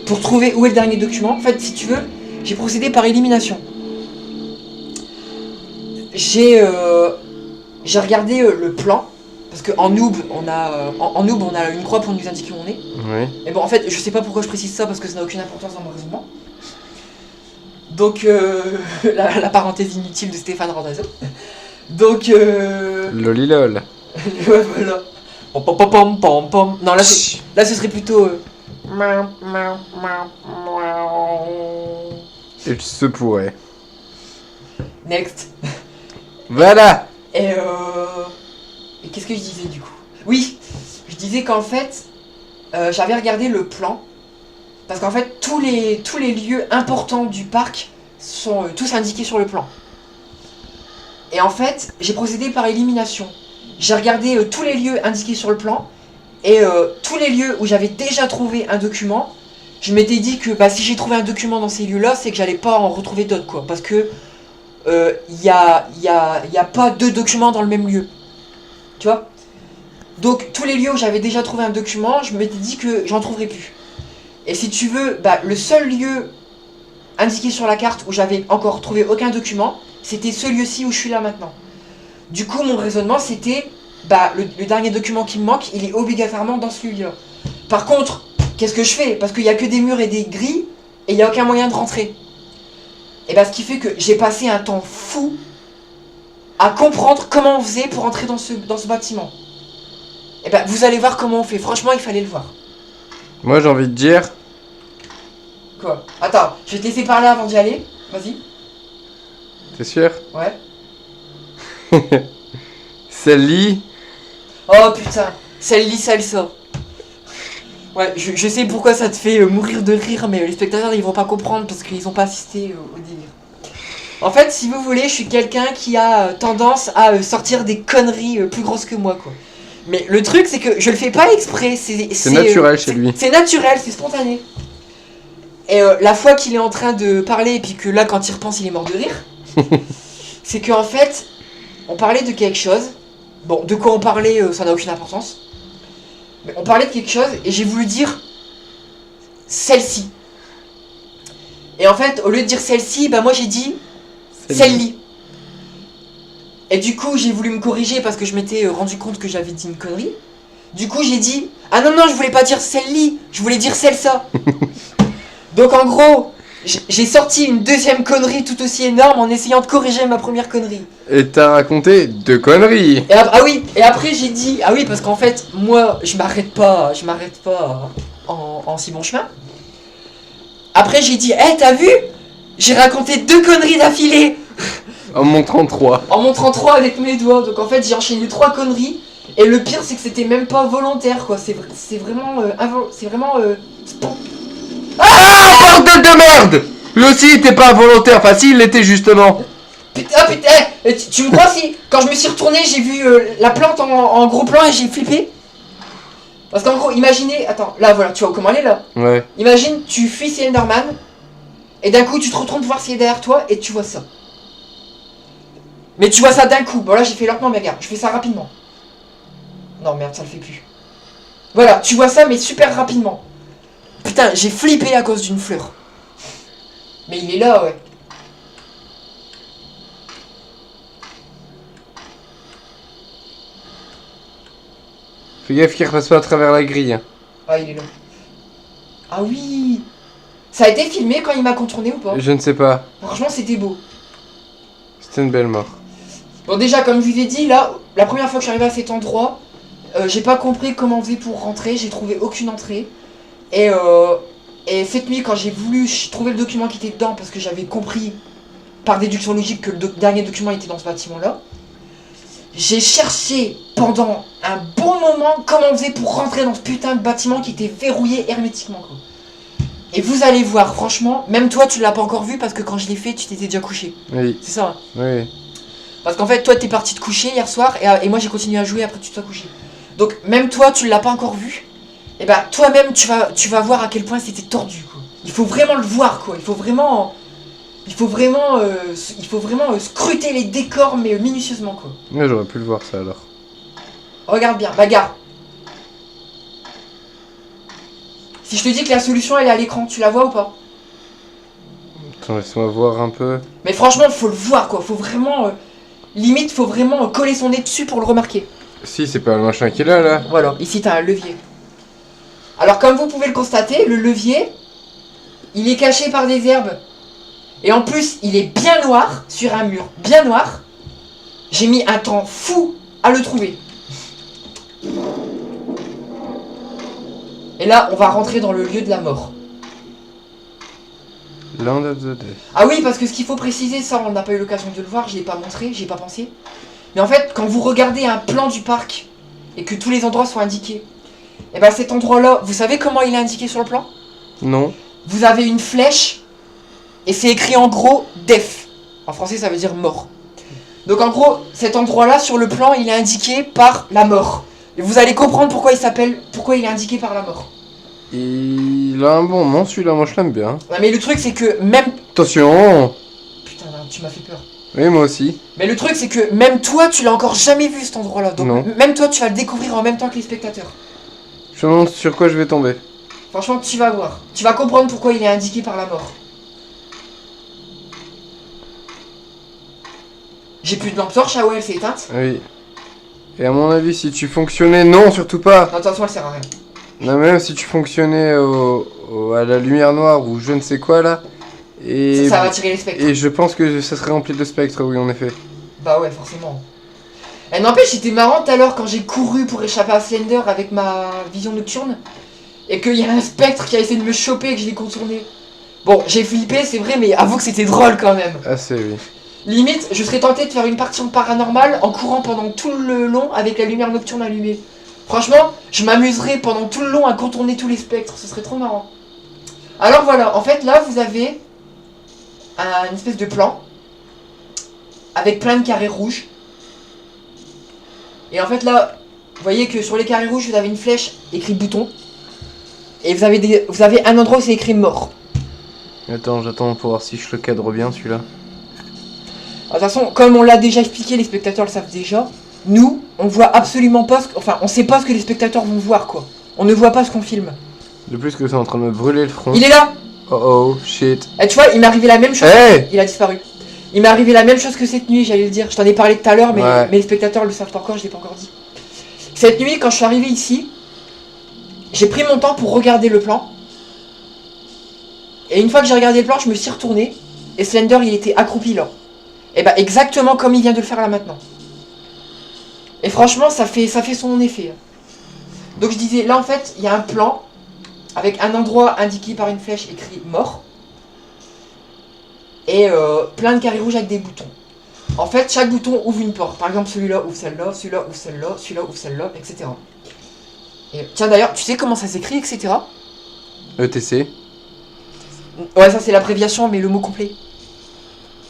pour trouver où est le dernier document. En fait, si tu veux, j'ai procédé par élimination. J'ai regardé le plan, parce qu'en noob, on a une croix pour nous indiquer où on est. Oui. Et bon, en fait, je sais pas pourquoi je précise ça, parce que ça n'a aucune importance dans mon raisonnement. Donc, la parenthèse inutile de Stéphane Randazzo. Donc, Lolilol. ouais, voilà. Pom, pom, pom, pom, pom. Non, là, ce serait plutôt... Il se pourrait. Next. Voilà. Et qu'est-ce que je disais du coup? Oui, je disais qu'en fait, j'avais regardé le plan, parce qu'en fait, tous les lieux importants du parc sont tous indiqués sur le plan. Et en fait, j'ai procédé par élimination. J'ai regardé tous les lieux indiqués sur le plan, et tous les lieux où j'avais déjà trouvé un document, je m'étais dit que bah, si j'ai trouvé un document dans ces lieux-là, c'est que j'allais pas en retrouver d'autres, quoi. Parce que y a pas deux documents dans le même lieu. Tu vois? Donc, tous les lieux où j'avais déjà trouvé un document, je m'étais dit que j'en trouverais plus. Et si tu veux, bah, le seul lieu indiqué sur la carte où j'avais encore trouvé aucun document, c'était ce lieu-ci où je suis là maintenant. Du coup, mon raisonnement, c'était, bah, le dernier document qui me manque, il est obligatoirement dans ce lieu-là. Par contre, qu'est-ce que je fais? Parce qu'il n'y a que des murs et des grilles, et il n'y a aucun moyen de rentrer. Et bah, ce qui fait que j'ai passé un temps fou à comprendre comment on faisait pour entrer dans ce bâtiment. Et bah, vous allez voir comment on fait. Franchement, il fallait le voir. Moi, j'ai envie de dire... Quoi? Attends, je vais te laisser parler avant d'y aller. Vas-y. T'es sûr? Ouais. Sally. Oh putain, celle-ci, celle-ça. Ouais, je sais pourquoi ça te fait mourir de rire, mais les spectateurs ils vont pas comprendre parce qu'ils ont pas assisté au délire. En fait, si vous voulez, je suis quelqu'un qui a tendance à sortir des conneries plus grosses que moi, quoi. Mais le truc, c'est que je le fais pas exprès. C'est naturel chez lui. C'est naturel, c'est spontané. Et la fois qu'il est en train de parler, et puis que là, quand il repense, il est mort de rire, c'est qu'en fait, on parlait de quelque chose. Bon, de quoi on parlait, ça n'a aucune importance. Mais on parlait de quelque chose, et j'ai voulu dire celle-ci. Et en fait, au lieu de dire celle-ci, bah moi j'ai dit celle-li. Et du coup, j'ai voulu me corriger parce que je m'étais rendu compte que j'avais dit une connerie. Du coup, j'ai dit ah non, non, je voulais pas dire celle-li, je voulais dire celle-ça. Donc en gros, j'ai sorti une deuxième connerie tout aussi énorme en essayant de corriger ma première connerie. Et t'as raconté 2 conneries. Ah oui, et après j'ai dit ah oui, parce qu'en fait, moi, je m'arrête pas en si bon chemin. Après j'ai dit t'as vu? J'ai raconté 2 conneries d'affilée. En montrant 3. En montrant 3 avec mes doigts. Donc en fait, j'ai enchaîné 3 conneries. Et le pire, c'est que c'était même pas volontaire, quoi. C'est vraiment... Ah, bordel de merde! Lui aussi, il était pas volontaire. Enfin, si, il l'était justement. Putain, tu me crois si... Quand je me suis retourné, j'ai vu la plante en gros plan et j'ai flippé. Parce qu'en gros, imaginez... Attends, là, voilà, tu vois comment elle est, là? Ouais. Imagine, tu fuis Slenderman. Et d'un coup, tu te retournes pour voir s'il est derrière toi et tu vois ça. Mais tu vois ça d'un coup. Bon là j'ai fait lentement mais regarde, je fais ça rapidement. Non merde, ça le fait plus. Voilà, tu vois ça mais super rapidement. Putain, j'ai flippé à cause d'une fleur. Mais il est là, ouais. Fais gaffe qu'il repasse pas à travers la grille. Ah, il est là. Ah oui. Ça a été filmé quand il m'a contourné ou pas? Je ne sais pas. Franchement c'était beau. C'était une belle mort. Bon déjà comme je vous ai dit, là, la première fois que je suis arrivé à cet endroit, j'ai pas compris comment on faisait pour rentrer, j'ai trouvé aucune entrée. Et cette nuit quand j'ai voulu trouver le document qui était dedans, parce que j'avais compris par déduction logique que le dernier document était dans ce bâtiment là, j'ai cherché pendant un bon moment comment on faisait pour rentrer dans ce putain de bâtiment qui était verrouillé hermétiquement, quoi. Et vous allez voir, franchement, même toi tu l'as pas encore vu parce que quand je l'ai fait tu t'étais déjà couché. Oui. C'est ça, hein? Oui. Parce qu'en fait, toi, t'es parti te coucher hier soir et moi, j'ai continué à jouer après que tu te sois couché. Donc, même toi, tu l'as pas encore vu. Et bah, toi-même, tu vas voir à quel point c'était tordu, quoi. Il faut vraiment le voir, quoi. Il faut vraiment scruter les décors, mais minutieusement, quoi. Ouais, j'aurais pu le voir, ça, alors. Regarde bien, bagarre. Si je te dis que la solution, elle est à l'écran, tu la vois ou pas? Attends, laisse-moi voir un peu. Mais franchement, faut le voir, quoi. Faut vraiment... limite, faut vraiment coller son nez dessus pour le remarquer. Si, c'est pas le machin qui est là, là. Voilà, ici t'as un levier. Alors comme vous pouvez le constater, le levier, il est caché par des herbes. Et en plus, il est bien noir, sur un mur bien noir. J'ai mis un temps fou à le trouver. Et là, on va rentrer dans le lieu de la mort. Land of the Dead. Ah oui, parce que ce qu'il faut préciser, ça on n'a pas eu l'occasion de le voir, je l'ai pas montré, j'y ai pas pensé. Mais en fait, quand vous regardez un plan du parc et que tous les endroits sont indiqués, et ben cet endroit-là, vous savez comment il est indiqué sur le plan? Non. Vous avez une flèche et c'est écrit en gros Death. En français, ça veut dire mort. Donc en gros, cet endroit-là sur le plan, il est indiqué par la mort. Et vous allez comprendre pourquoi il est indiqué par la mort. Il Il a un bon nom celui-là, moi je l'aime bien. Ouais, mais le truc c'est que même... Attention! Putain, tu m'as fait peur. Oui, moi aussi. Mais le truc c'est que même toi tu l'as encore jamais vu cet endroit là. Donc Non. même toi tu vas le découvrir en même temps que les spectateurs. Je me demande sur quoi je vais tomber. Franchement tu vas voir. Tu vas comprendre pourquoi il est indiqué par la mort. J'ai plus de lampe torche, ah ouais elle s'est éteinte. Oui. Et à mon avis, si tu fonctionnais... Non, surtout pas! Non, attention elle sert à rien. Non, même si tu fonctionnais à la lumière noire ou je ne sais quoi là. Et, Ça va attirer les spectres. et je pense que ça serait rempli de spectres, oui, en effet. Bah ouais forcément. Et n'empêche c'était marrant tout à l'heure quand j'ai couru pour échapper à Slender avec ma vision nocturne. Et qu'il y a un spectre qui a essayé de me choper et que je l'ai contourné. Bon j'ai flippé c'est vrai mais avoue que c'était drôle quand même. Assez, oui. Limite, je serais tenté de faire une partie en paranormal en courant pendant tout le long avec la lumière nocturne allumée. Franchement, je m'amuserais pendant tout le long à contourner tous les spectres, ce serait trop marrant. Alors voilà, en fait là vous avez une espèce de plan avec plein de carrés rouges. Et en fait là, vous voyez que sur les carrés rouges vous avez une flèche écrit bouton. Et vous avez un endroit où c'est écrit mort. Attends, j'attends pour voir si je le cadre bien celui-là. De toute façon, comme on l'a déjà expliqué, les spectateurs le savent déjà. Nous, on voit absolument pas enfin, on sait pas ce que les spectateurs vont voir, quoi. On ne voit pas ce qu'on filme. De plus que c'est en train de me brûler le front. Il est là! Oh oh, shit. Et tu vois, il m'est arrivé la même chose. Hey! Il a disparu. Il m'est arrivé la même chose que cette nuit, j'allais le dire. Je t'en ai parlé tout à l'heure, mais, Ouais. mais les spectateurs le savent pas encore, je l'ai pas encore dit. Cette nuit, quand je suis arrivé ici, j'ai pris mon temps pour regarder le plan. Et une fois que j'ai regardé le plan, je me suis retourné. Et Slender, il était accroupi là. Et bah exactement comme il vient de le faire là maintenant. Et franchement, ça fait son effet. Donc je disais, là en fait, il y a un plan avec un endroit indiqué par une flèche écrit mort. Et plein de carrés rouges avec des boutons. En fait, chaque bouton ouvre une porte. Par exemple, celui-là ouvre celle-là, celui-là ouvre celle-là, celui-là ouvre celle-là, etc. Et tiens d'ailleurs, tu sais comment ça s'écrit, etc. ETC. Ouais, ça c'est l'abréviation, mais le mot complet.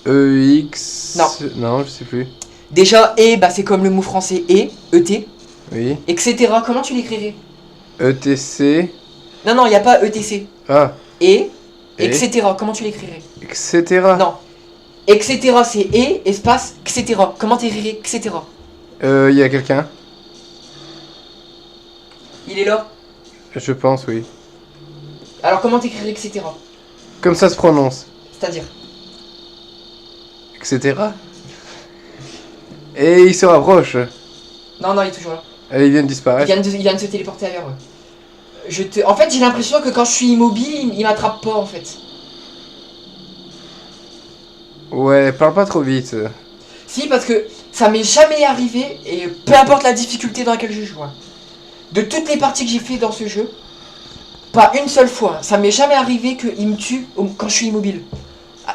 EX. Non. Non, je sais plus. Déjà, bah c'est comme le mot français et, ET, Oui. etc. Comment tu l'écrirais? ETC. Non, il n'y a pas ETC. Ah. Et, Et etc. Comment tu l'écrirais? etc. Non. Etc. c'est espace, etc. Comment t'écrirais, etc. Il y a quelqu'un? Il est là. Je pense, oui. Alors comment t'écrirais, etc. Comme ça se prononce. C'est-à-dire? Etc. Et il se rapproche. Non, il est toujours là. Et il vient de Il disparaître. vient de se téléporter ailleurs, ouais. En fait, j'ai l'impression que quand je suis immobile, il m'attrape pas, en fait. Ouais, parle pas trop vite. Si, parce que ça m'est jamais arrivé, et peu importe la difficulté dans laquelle je joue, hein. De toutes les parties que j'ai fait dans ce jeu, pas une seule fois, hein, ça m'est jamais arrivé qu'il me tue quand je suis immobile.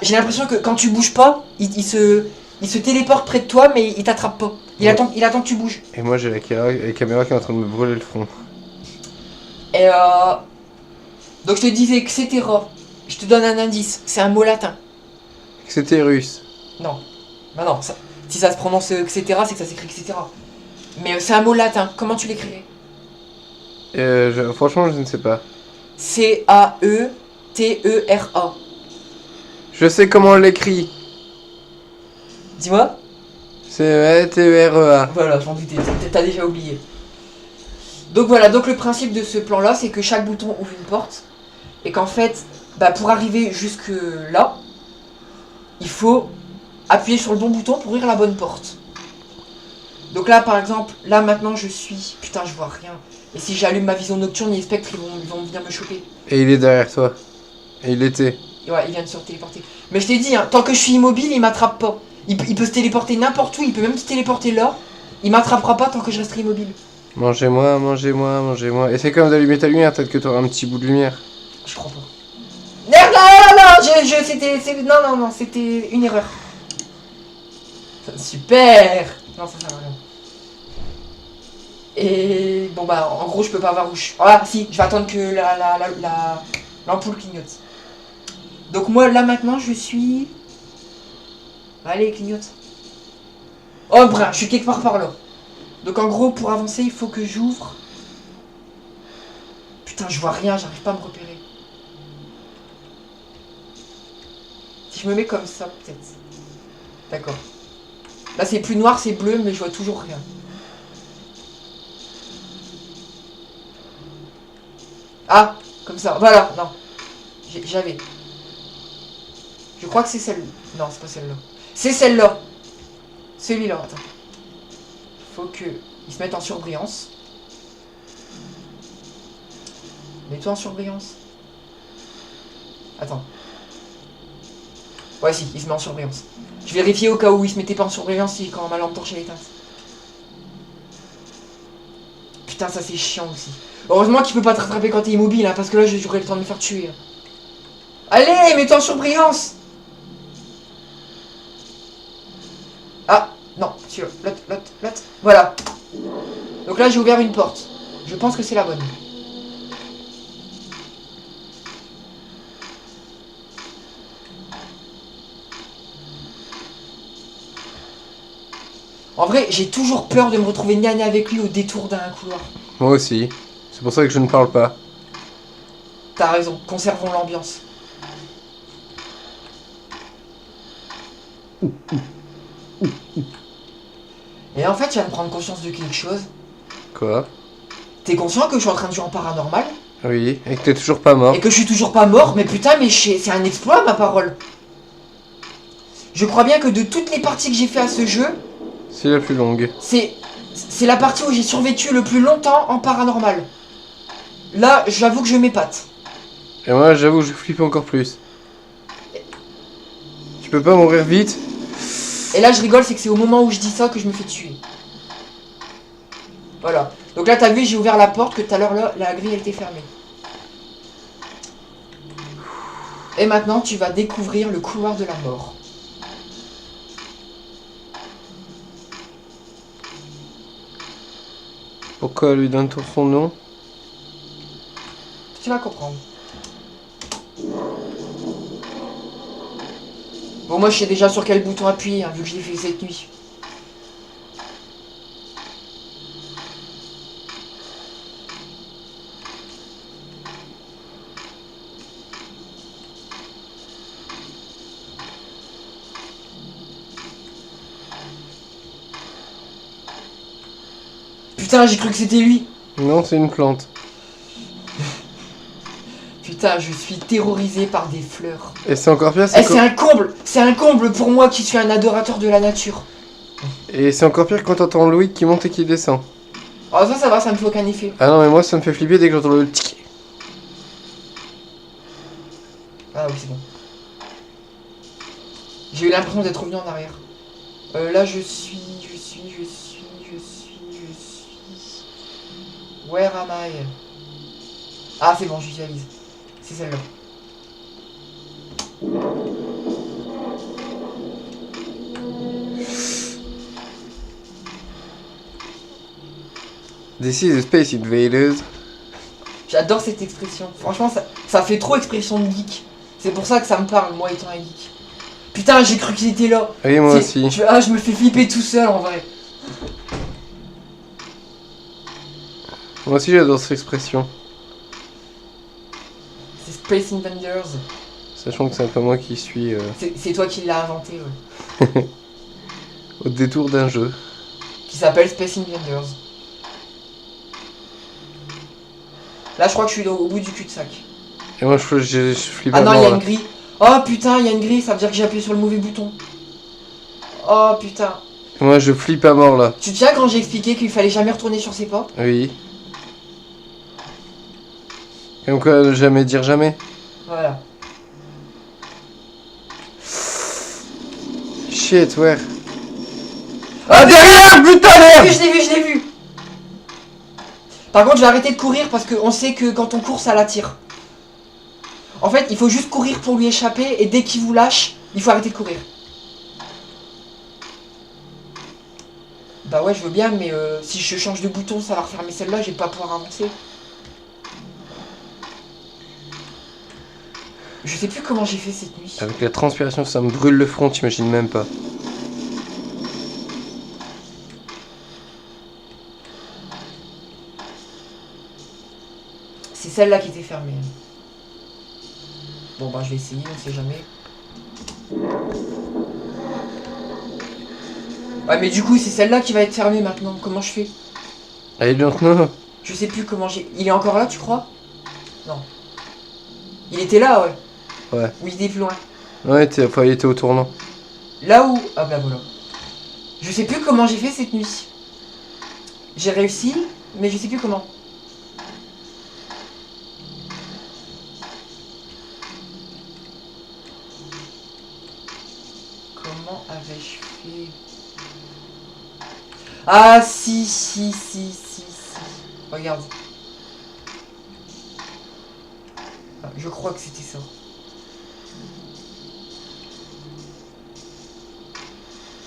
J'ai l'impression que quand tu bouges pas, il se téléporte près de toi, mais il t'attrape pas. Il Ouais. attend que tu bouges. Et moi j'ai la caméra qui est en train de me brûler le front. Et donc je te disais, etc. Je te donne un indice, c'est un mot latin. C'était russe. Non. Bah non, si ça se prononce etc, c'est que ça s'écrit etc. Mais c'est un mot latin, comment tu l'écrirais? Franchement, je ne sais pas. C-A-E-T-E-R-A. Je sais comment on l'écrit. Dis-moi. C-E-T-E-R-E-A. Voilà, j'en doutais, t'as déjà oublié. Donc voilà, donc le principe de ce plan-là, c'est que chaque bouton ouvre une porte. Et qu'en fait, bah pour arriver jusque là, il faut appuyer sur le bon bouton pour ouvrir la bonne porte. Donc là, par exemple, là maintenant je suis... Putain, je vois rien. Et si j'allume ma vision nocturne, les spectres ils vont venir me choper. Et il est derrière toi. Et il était. Et ouais, il vient de se téléporter. Mais je t'ai dit, hein, tant que je suis immobile, il m'attrape pas. Il peut se téléporter n'importe où, il peut même se téléporter là. Il m'attrapera pas tant que je resterai immobile. Mangez-moi, mangez-moi, mangez-moi. Essaye quand même d'allumer ta lumière, peut-être que t'auras un petit bout de lumière. Je crois pas. Merde, non, c'était une erreur. Super. Non, ça sert à rien. Et bon bah, en gros, je peux pas voir où je... Ah si, je vais attendre que l'ampoule clignote. Donc moi, là maintenant, je suis... Allez, clignote. Oh, brun, je suis quelque part par là. Donc en gros, pour avancer, il faut que j'ouvre... Putain, je vois rien, j'arrive pas à me repérer. Si je me mets comme ça, peut-être. D'accord. Là, c'est plus noir, c'est bleu, mais je vois toujours rien. Ah, comme ça. Voilà, non. J'avais. Je crois que c'est celle-là. Non, c'est pas celle-là. C'est celle-là. Celui-là, attends. Faut que il se mette en surbrillance. Mets-toi en surbrillance. Attends. Ouais, si, il se met en surbrillance. Je vérifiais au cas où il se mettait pas en surbrillance si quand ma lampe torche est éteinte. Putain, ça c'est chiant aussi. Heureusement qu'il peut pas te rattraper quand t'es immobile, hein, parce que là j'aurais le temps de me faire tuer. Allez, mets-toi en surbrillance. Ah, non, celui-là. L'autre. Voilà. Donc là j'ai ouvert une porte. Je pense que c'est la bonne. En vrai, j'ai toujours peur de me retrouver nez à nez avec lui au détour d'un couloir. Moi aussi. C'est pour ça que je ne parle pas. T'as raison, conservons l'ambiance. Et en fait, je viens de prendre conscience de quelque chose. Quoi? T'es conscient que je suis en train de jouer en paranormal? Oui, et que t'es toujours pas mort. Et que je suis toujours pas mort? Mais putain, mais c'est un exploit, ma parole. Je crois bien que de toutes les parties que j'ai fait à ce jeu, C'est la plus longue. c'est la partie où j'ai survécu le plus longtemps en paranormal. Là, j'avoue que je m'épate. Et moi, j'avoue, je flippe encore plus. Tu peux pas mourir vite? Et là, je rigole, c'est que c'est au moment où je dis ça que je me fais tuer. Voilà. Donc là, t'as vu, j'ai ouvert la porte, que tout à l'heure, là, la grille, elle était fermée. Et maintenant, tu vas découvrir le couloir de la mort. Pourquoi lui donne-t-on son nom? Tu vas comprendre. Bon, moi, je sais déjà sur quel bouton appuyer, hein, vu que je l'ai fait cette nuit. Putain, j'ai cru que c'était lui. Non, c'est une plante. Putain, je suis terrorisé par des fleurs. Et c'est encore pire, Eh, c'est un comble pour moi qui suis un adorateur de la nature. Et c'est encore pire quand t'entends Louis qui monte et qui descend. Oh, ça va, ça me fait aucun effet. Ah non, mais moi, ça me fait flipper dès que j'entends le tic. Ah oui, c'est bon. J'ai eu l'impression d'être revenu en arrière. Là, je suis... Where am I? Ah, c'est bon, je visualise. C'est celle-là. This is the Space Invaders. J'adore cette expression. Franchement, ça fait trop expression de geek. C'est pour ça que ça me parle, moi étant un geek. Putain, j'ai cru qu'il était là. Oui, moi aussi. Je me fais flipper tout seul en vrai. Moi aussi, j'adore cette expression. C'est Space Invaders. Sachant que c'est un peu moi qui suis C'est toi qui l'as inventé, ouais. au détour d'un jeu. Qui s'appelle Space Invaders. Là, je crois que je suis au bout du cul-de-sac. Et moi, je flippe Ah à non, il y mort, a là. une grille. Oh putain, il y a une grille, ça veut dire que j'ai appuyé sur le mauvais bouton. Oh putain. Et moi, je flippe à mort, là. Tu te souviens quand j'ai expliqué qu'il fallait jamais retourner sur ses pas? Oui. Comme quoi, ne jamais dire jamais. Voilà. Shit, ouais. Ah, derrière, putain, merde! Je l'ai vu. Par contre, je vais arrêter de courir parce qu'on sait que quand on court, ça l'attire. En fait, il faut juste courir pour lui échapper et dès qu'il vous lâche, il faut arrêter de courir. Bah ouais, je veux bien, mais si je change de bouton, ça va refermer celle-là, je vais pas pouvoir avancer. Je sais plus comment j'ai fait cette nuit. Avec la transpiration, ça me brûle le front, t'imagines même pas. C'est celle-là qui était fermée. Bon bah je vais essayer, on sait jamais. Ouais, mais du coup, c'est celle-là qui va être fermée maintenant. Comment je fais? I don't know. Je sais plus comment j'ai... Il est encore là, tu crois? Non. Il était là, ouais. Ouais. Ou il est plus loin. Ouais, enfin, il était au tournant. Là où... Ah bah voilà. Je sais plus comment j'ai fait cette nuit. J'ai réussi, mais je sais plus comment. Comment avais-je fait? Ah si. Regarde. Ah, je crois que c'était ça.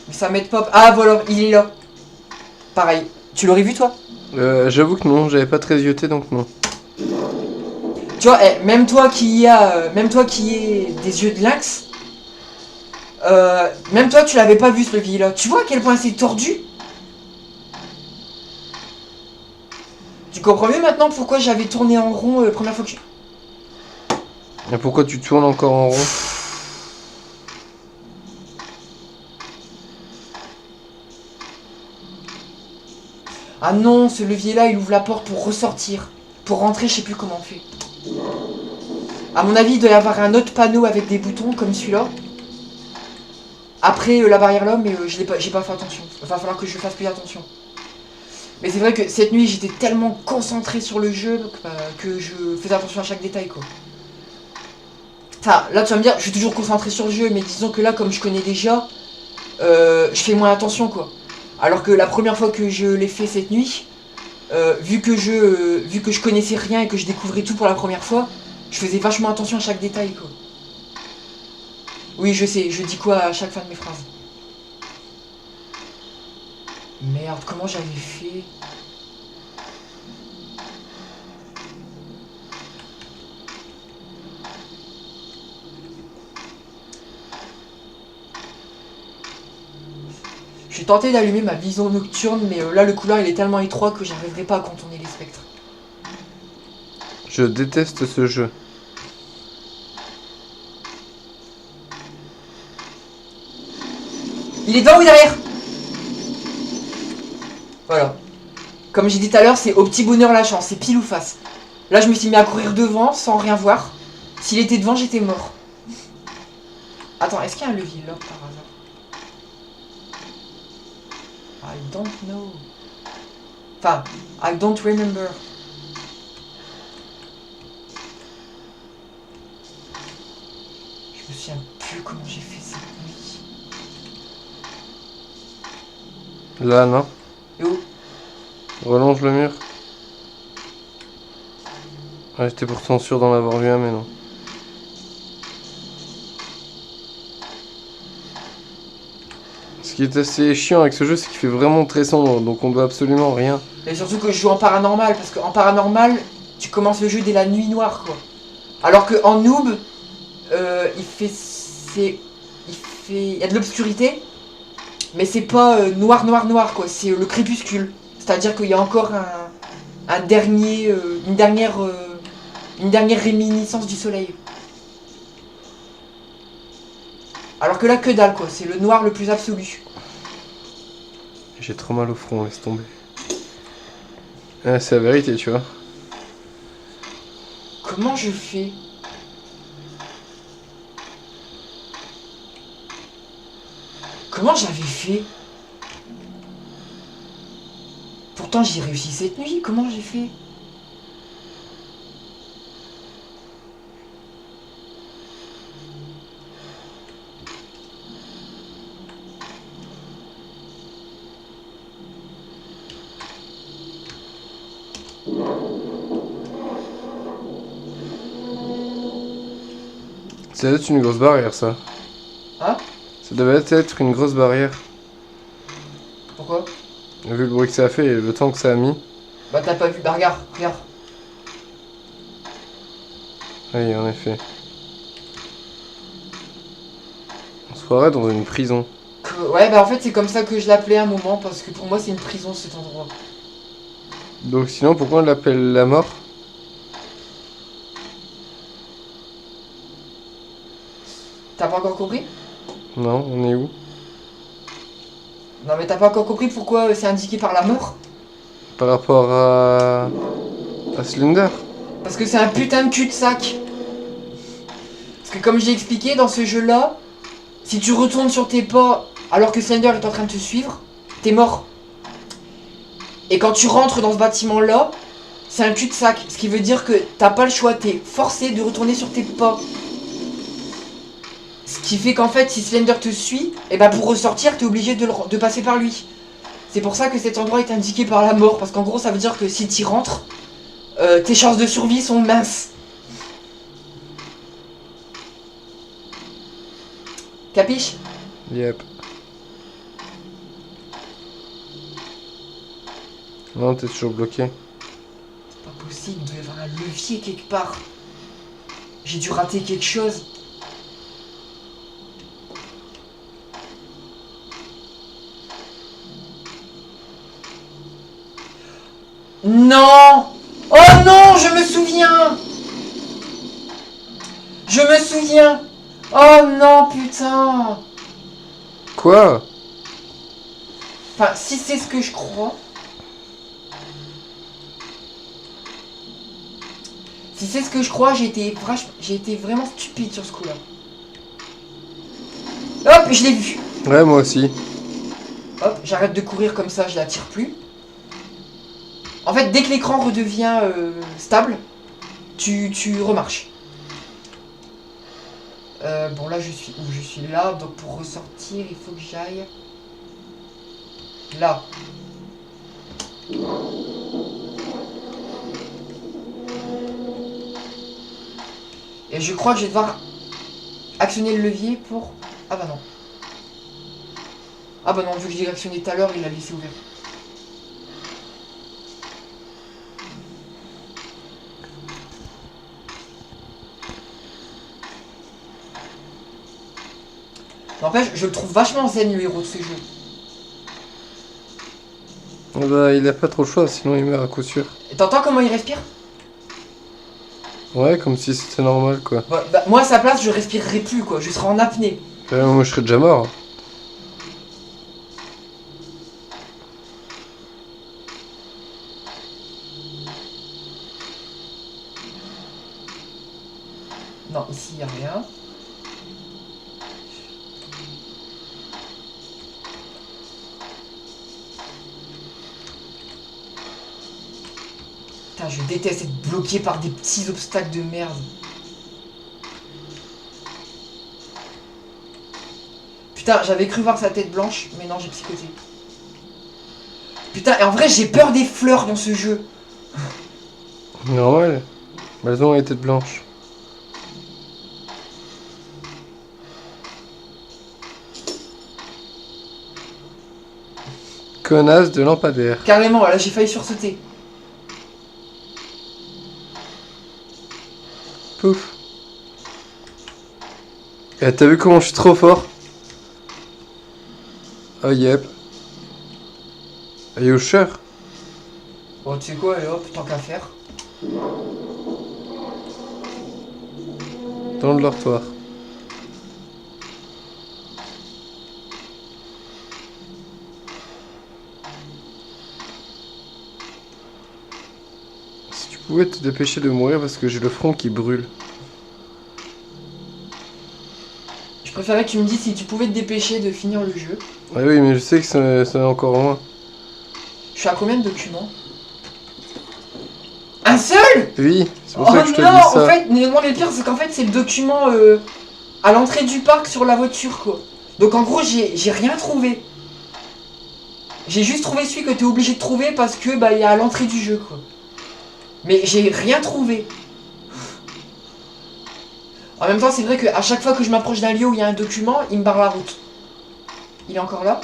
Mais ça m'aide pas. Ah voilà, il est là. Pareil. Tu l'aurais vu toi? J'avoue que non, j'avais pas très zioté donc non. Tu vois, même toi qui même toi qui ai des yeux de lynx, même toi tu l'avais pas vu ce levier là. Tu vois à quel point c'est tordu? Tu comprends mieux maintenant pourquoi j'avais tourné en rond la première fois que je... Et pourquoi tu tournes encore en rond? Ah non, ce levier là il ouvre la porte pour ressortir. Pour rentrer, je sais plus comment on fait. À mon avis, il doit y avoir un autre panneau avec des boutons comme celui-là. Après la barrière là, mais j'ai pas fait attention. Il va falloir que je fasse plus attention. Mais c'est vrai que cette nuit, j'étais tellement concentré sur le jeu que je faisais attention à chaque détail, quoi. Enfin, là, tu vas me dire, je suis toujours concentré sur le jeu, mais disons que là, comme je connais déjà, je fais moins attention, quoi. Alors que la première fois que je l'ai fait cette nuit, vu que je connaissais rien et que je découvrais tout pour la première fois, je faisais vachement attention à chaque détail, quoi. Oui, je sais, je dis quoi à chaque fin de mes phrases. Merde, comment j'avais fait? Je suis tenté d'allumer ma vision nocturne, mais là le couloir il est tellement étroit que j'arriverai pas à contourner les spectres. Je déteste ce jeu. Il est devant ou derrière? Voilà. Comme j'ai dit tout à l'heure, c'est au petit bonheur la chance, c'est pile ou face. Là je me suis mis à courir devant sans rien voir. S'il était devant, j'étais mort. Attends, est-ce qu'il y a un levier là par hasard? I don't know. Enfin, I don't remember. Je me souviens plus comment j'ai fait cette nuit. Là, non. Et où? Relonge le mur. Ouais, j'étais pourtant sûr d'en avoir vu un, mais non. Ce qui est assez chiant avec ce jeu, c'est qu'il fait vraiment très sombre, donc on doit absolument rien. Et surtout que je joue en paranormal, parce qu'en paranormal, tu commences le jeu dès la nuit noire, quoi. Alors que en noob, il y a de l'obscurité, mais c'est pas noir, quoi. C'est le crépuscule. C'est-à-dire qu'il y a encore un dernier, une dernière réminiscence du soleil. Alors que là, que dalle, quoi. C'est le noir le plus absolu. J'ai trop mal au front, laisse tomber. Ah, c'est la vérité, tu vois. Comment je fais? Comment j'avais fait? Pourtant j'ai réussi cette nuit, comment j'ai fait? Ça doit être une grosse barrière, ça. Hein? Ça devait être une grosse barrière. Pourquoi? Vu le bruit que ça a fait et le temps que ça a mis. Bah t'as pas vu, bah regarde. Oui, en effet. On se croirait dans une prison. Ouais, bah en fait c'est comme ça que je l'appelais à un moment, parce que pour moi c'est une prison cet endroit. Donc sinon, pourquoi on l'appelle la mort? T'as pas encore compris? Non, on est où? Non mais t'as pas encore compris pourquoi c'est indiqué par la mort? Par rapport à Slender? Parce que c'est un putain de cul-de-sac. Parce que comme j'ai expliqué dans ce jeu-là, si tu retournes sur tes pas alors que Slender est en train de te suivre, t'es mort. Et quand tu rentres dans ce bâtiment-là, c'est un cul-de-sac. Ce qui veut dire que t'as pas le choix, t'es forcé de retourner sur tes pas. Ce qui fait qu'en fait, si Slender te suit, et bah pour ressortir, t'es obligé de passer par lui. C'est pour ça que cet endroit est indiqué par la mort. Parce qu'en gros, ça veut dire que si t'y rentres, tes chances de survie sont minces. Capiche? Yep. Non, t'es toujours bloqué. C'est pas possible, il doit y avoir un levier quelque part. J'ai dû rater quelque chose. Non! Oh non, je me souviens! Je me souviens! Oh non, putain! Quoi? Enfin, si c'est ce que je crois... Si c'est ce que je crois, j'ai été vraiment stupide sur ce coup-là. Hop, je l'ai vu. Ouais, moi aussi. Hop, j'arrête de courir comme ça, je la tire plus. En fait, dès que l'écran redevient stable, tu remarches. Bon, là, je suis où? Je suis là, donc pour ressortir, il faut que j'aille... Là. Et je crois que je vais devoir actionner le levier pour... Ah bah non. Ah bah non, vu que j'ai actionné tout à l'heure, il l'a laissé ouvert. N'empêche, je le trouve vachement zen, le héros de ce jeu. Bah, il a pas trop le choix, sinon il meurt à coup sûr. Et t'entends comment il respire? Ouais, comme si c'était normal, quoi. Bah, moi, à sa place, je respirerai plus, quoi. Je serai en apnée. Moi, je serais déjà mort. Non, ici, y a rien. Putain, je déteste être bloqué par des petits obstacles de merde. Putain, j'avais cru voir sa tête blanche, mais non, j'ai psychoté. Putain, et en vrai, j'ai peur des fleurs dans ce jeu. Normal. Elles ont les têtes blanches. Connasse de lampadaire. Carrément, là, j'ai failli sursauter. Pouf. Et t'as vu comment je suis trop fort? Oh yep. You sure? Bon, tu sais quoi, allez hop, tant qu'à faire. Dans le dortoir. Si tu pouvais te dépêcher de mourir parce que j'ai le front qui brûle. Je préférais que tu me dises si tu pouvais te dépêcher de finir le jeu. Ouais, oui, mais je sais que ça est encore loin. Je suis à combien de documents? Un seul? Oui, c'est pour Oh ça que je te non, dis ça. en fait, mais moi le pire c'est qu'en fait c'est le document à l'entrée du parc sur la voiture quoi. Donc en gros j'ai rien trouvé. J'ai juste trouvé celui que t'es obligé de trouver parce que bah il est à l'entrée du jeu quoi. Mais j'ai rien trouvé. En même temps c'est vrai qu'à chaque fois que je m'approche d'un lieu où il y a un document, il me barre la route. Il est encore là?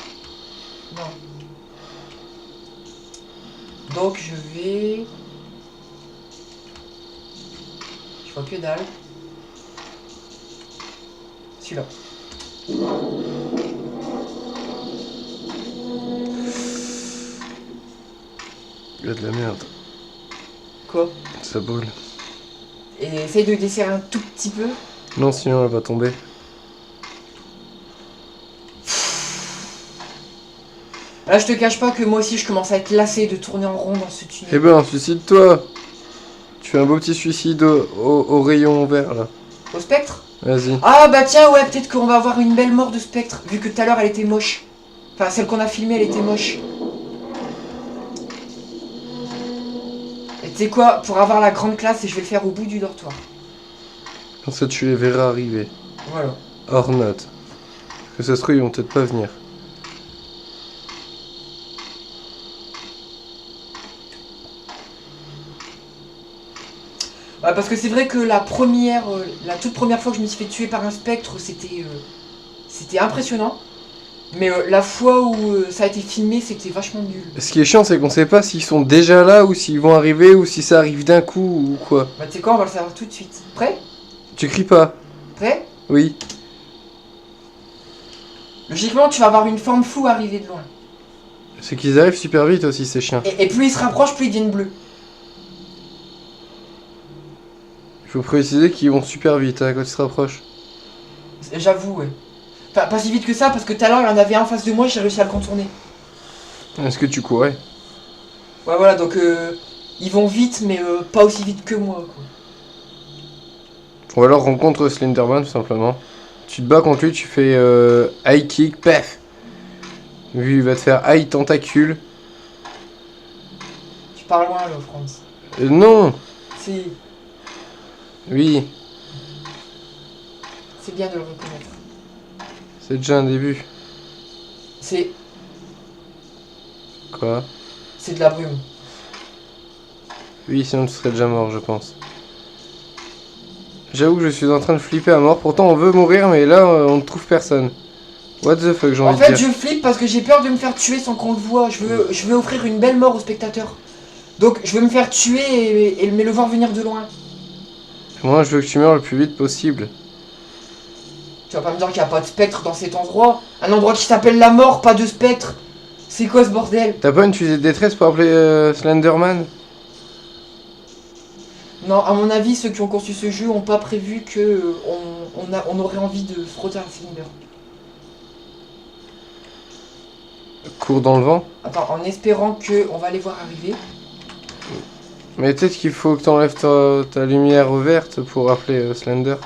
Non. Donc je vais... Je vois que dalle. Celui-là. Il y a de la merde. Quoi? Ça brûle. Et essaye de desserrer un tout petit peu. Non, sinon elle va tomber. Là, je te cache pas que moi aussi, je commence à être lassé de tourner en rond dans ce tunnel. Eh ben, suicide-toi. Tu fais un beau petit suicide au rayon vert, là. Au spectre? Vas-y. Ah bah tiens, ouais, peut-être qu'on va avoir une belle mort de spectre, vu que tout à l'heure, elle était moche. Enfin, celle qu'on a filmée, elle était moche. Et tu sais quoi, pour avoir la grande classe, je vais le faire au bout du dortoir. Comme ça, tu les verras arriver. Voilà. Hors note. Que ça se trouve, ils vont peut-être pas venir. Ouais, parce que c'est vrai que la toute première fois que je me suis fait tuer par un spectre, c'était impressionnant. Mais la fois où ça a été filmé, c'était vachement nul. Ce qui est chiant, c'est qu'on sait pas s'ils sont déjà là, ou s'ils vont arriver, ou si ça arrive d'un coup, ou quoi. Bah tu sais quoi, on va le savoir tout de suite. Prêt? Tu cries pas? Prêt? Oui. Logiquement, tu vas avoir une forme floue arriver de loin. C'est qu'ils arrivent super vite aussi, ces chiens. Et plus ils se rapprochent, plus ils deviennent bleus. Il faut préciser qu'ils vont super vite hein, quand ils se rapprochent. J'avoue, ouais. Enfin, pas si vite que ça, parce que tout à l'heure, il y en avait un en face de moi, j'ai réussi à le contourner. Est-ce que tu courais? Ouais, voilà, donc ils vont vite, mais pas aussi vite que moi, quoi. Ou alors rencontre Slenderman, tout simplement. Tu te bats contre lui, tu fais high kick, paf. Lui, il va te faire high tentacule. Tu pars loin, là, France. Non. Si, Oui, c'est bien de le reconnaître. c'est déjà un début. C'est Quoi? de la brume. Oui, sinon tu serais déjà mort, je pense. J'avoue que je suis en train de flipper à mort. Pourtant, on veut mourir, mais là, on ne trouve personne. What the fuck, j'ai envie En de fait, dire. je flippe parce que j'ai peur de me faire tuer sans qu'on le voit. Je veux offrir une belle mort aux spectateurs. Donc, je veux me faire tuer mais le voir venir de loin. Moi, je veux que tu meurs le plus vite possible. Tu vas pas me dire qu'il n'y a pas de spectre dans cet endroit. Un endroit qui s'appelle la mort, pas de spectre. C'est quoi ce bordel? T'as pas une fusée de détresse pour appeler Slenderman? Non, à mon avis, ceux qui ont conçu ce jeu ont pas prévu que on aurait envie de frotter un cylinder. Cours dans le vent? Attends, en espérant que on va les voir arriver. Mais peut-être qu'il faut que t'enlèves ta lumière verte pour appeler Slender.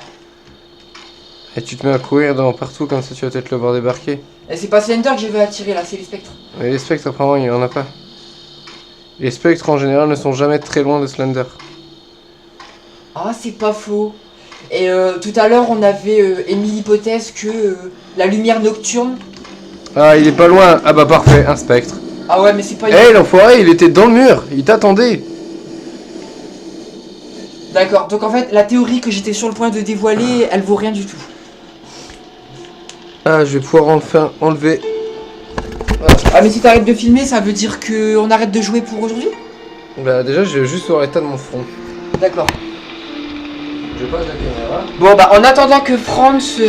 Et tu te mets à courir partout, comme ça tu vas peut-être le voir débarquer. Et c'est pas Slender que je vais attirer là, c'est les spectres. Mais les spectres, apparemment, il y en a pas. Les spectres, en général, ne sont jamais très loin de Slender. Ah, c'est pas faux. Et tout à l'heure, on avait émis l'hypothèse que la lumière nocturne... Ah, il est pas loin. Ah bah parfait, un spectre. Ah ouais, mais c'est pas... Eh, l'enfoiré, il était dans le mur. Il t'attendait. D'accord, donc en fait, la théorie que j'étais sur le point de dévoiler, elle vaut rien du tout. Ah, je vais pouvoir enfin enlever. Ah, mais si t'arrêtes de filmer, ça veut dire qu'on arrête de jouer pour aujourd'hui? Bah déjà, je vais juste voir l'état de mon front. D'accord. Je passe la caméra. Bon, bah, en attendant que Franz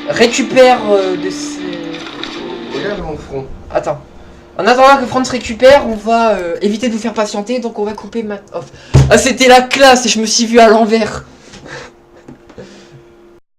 récupère de ses... Regarde mon front. Attends. En attendant que Franz récupère, on va éviter de vous faire patienter, donc on va couper ma... off. Ah, c'était la classe et je me suis vu à l'envers.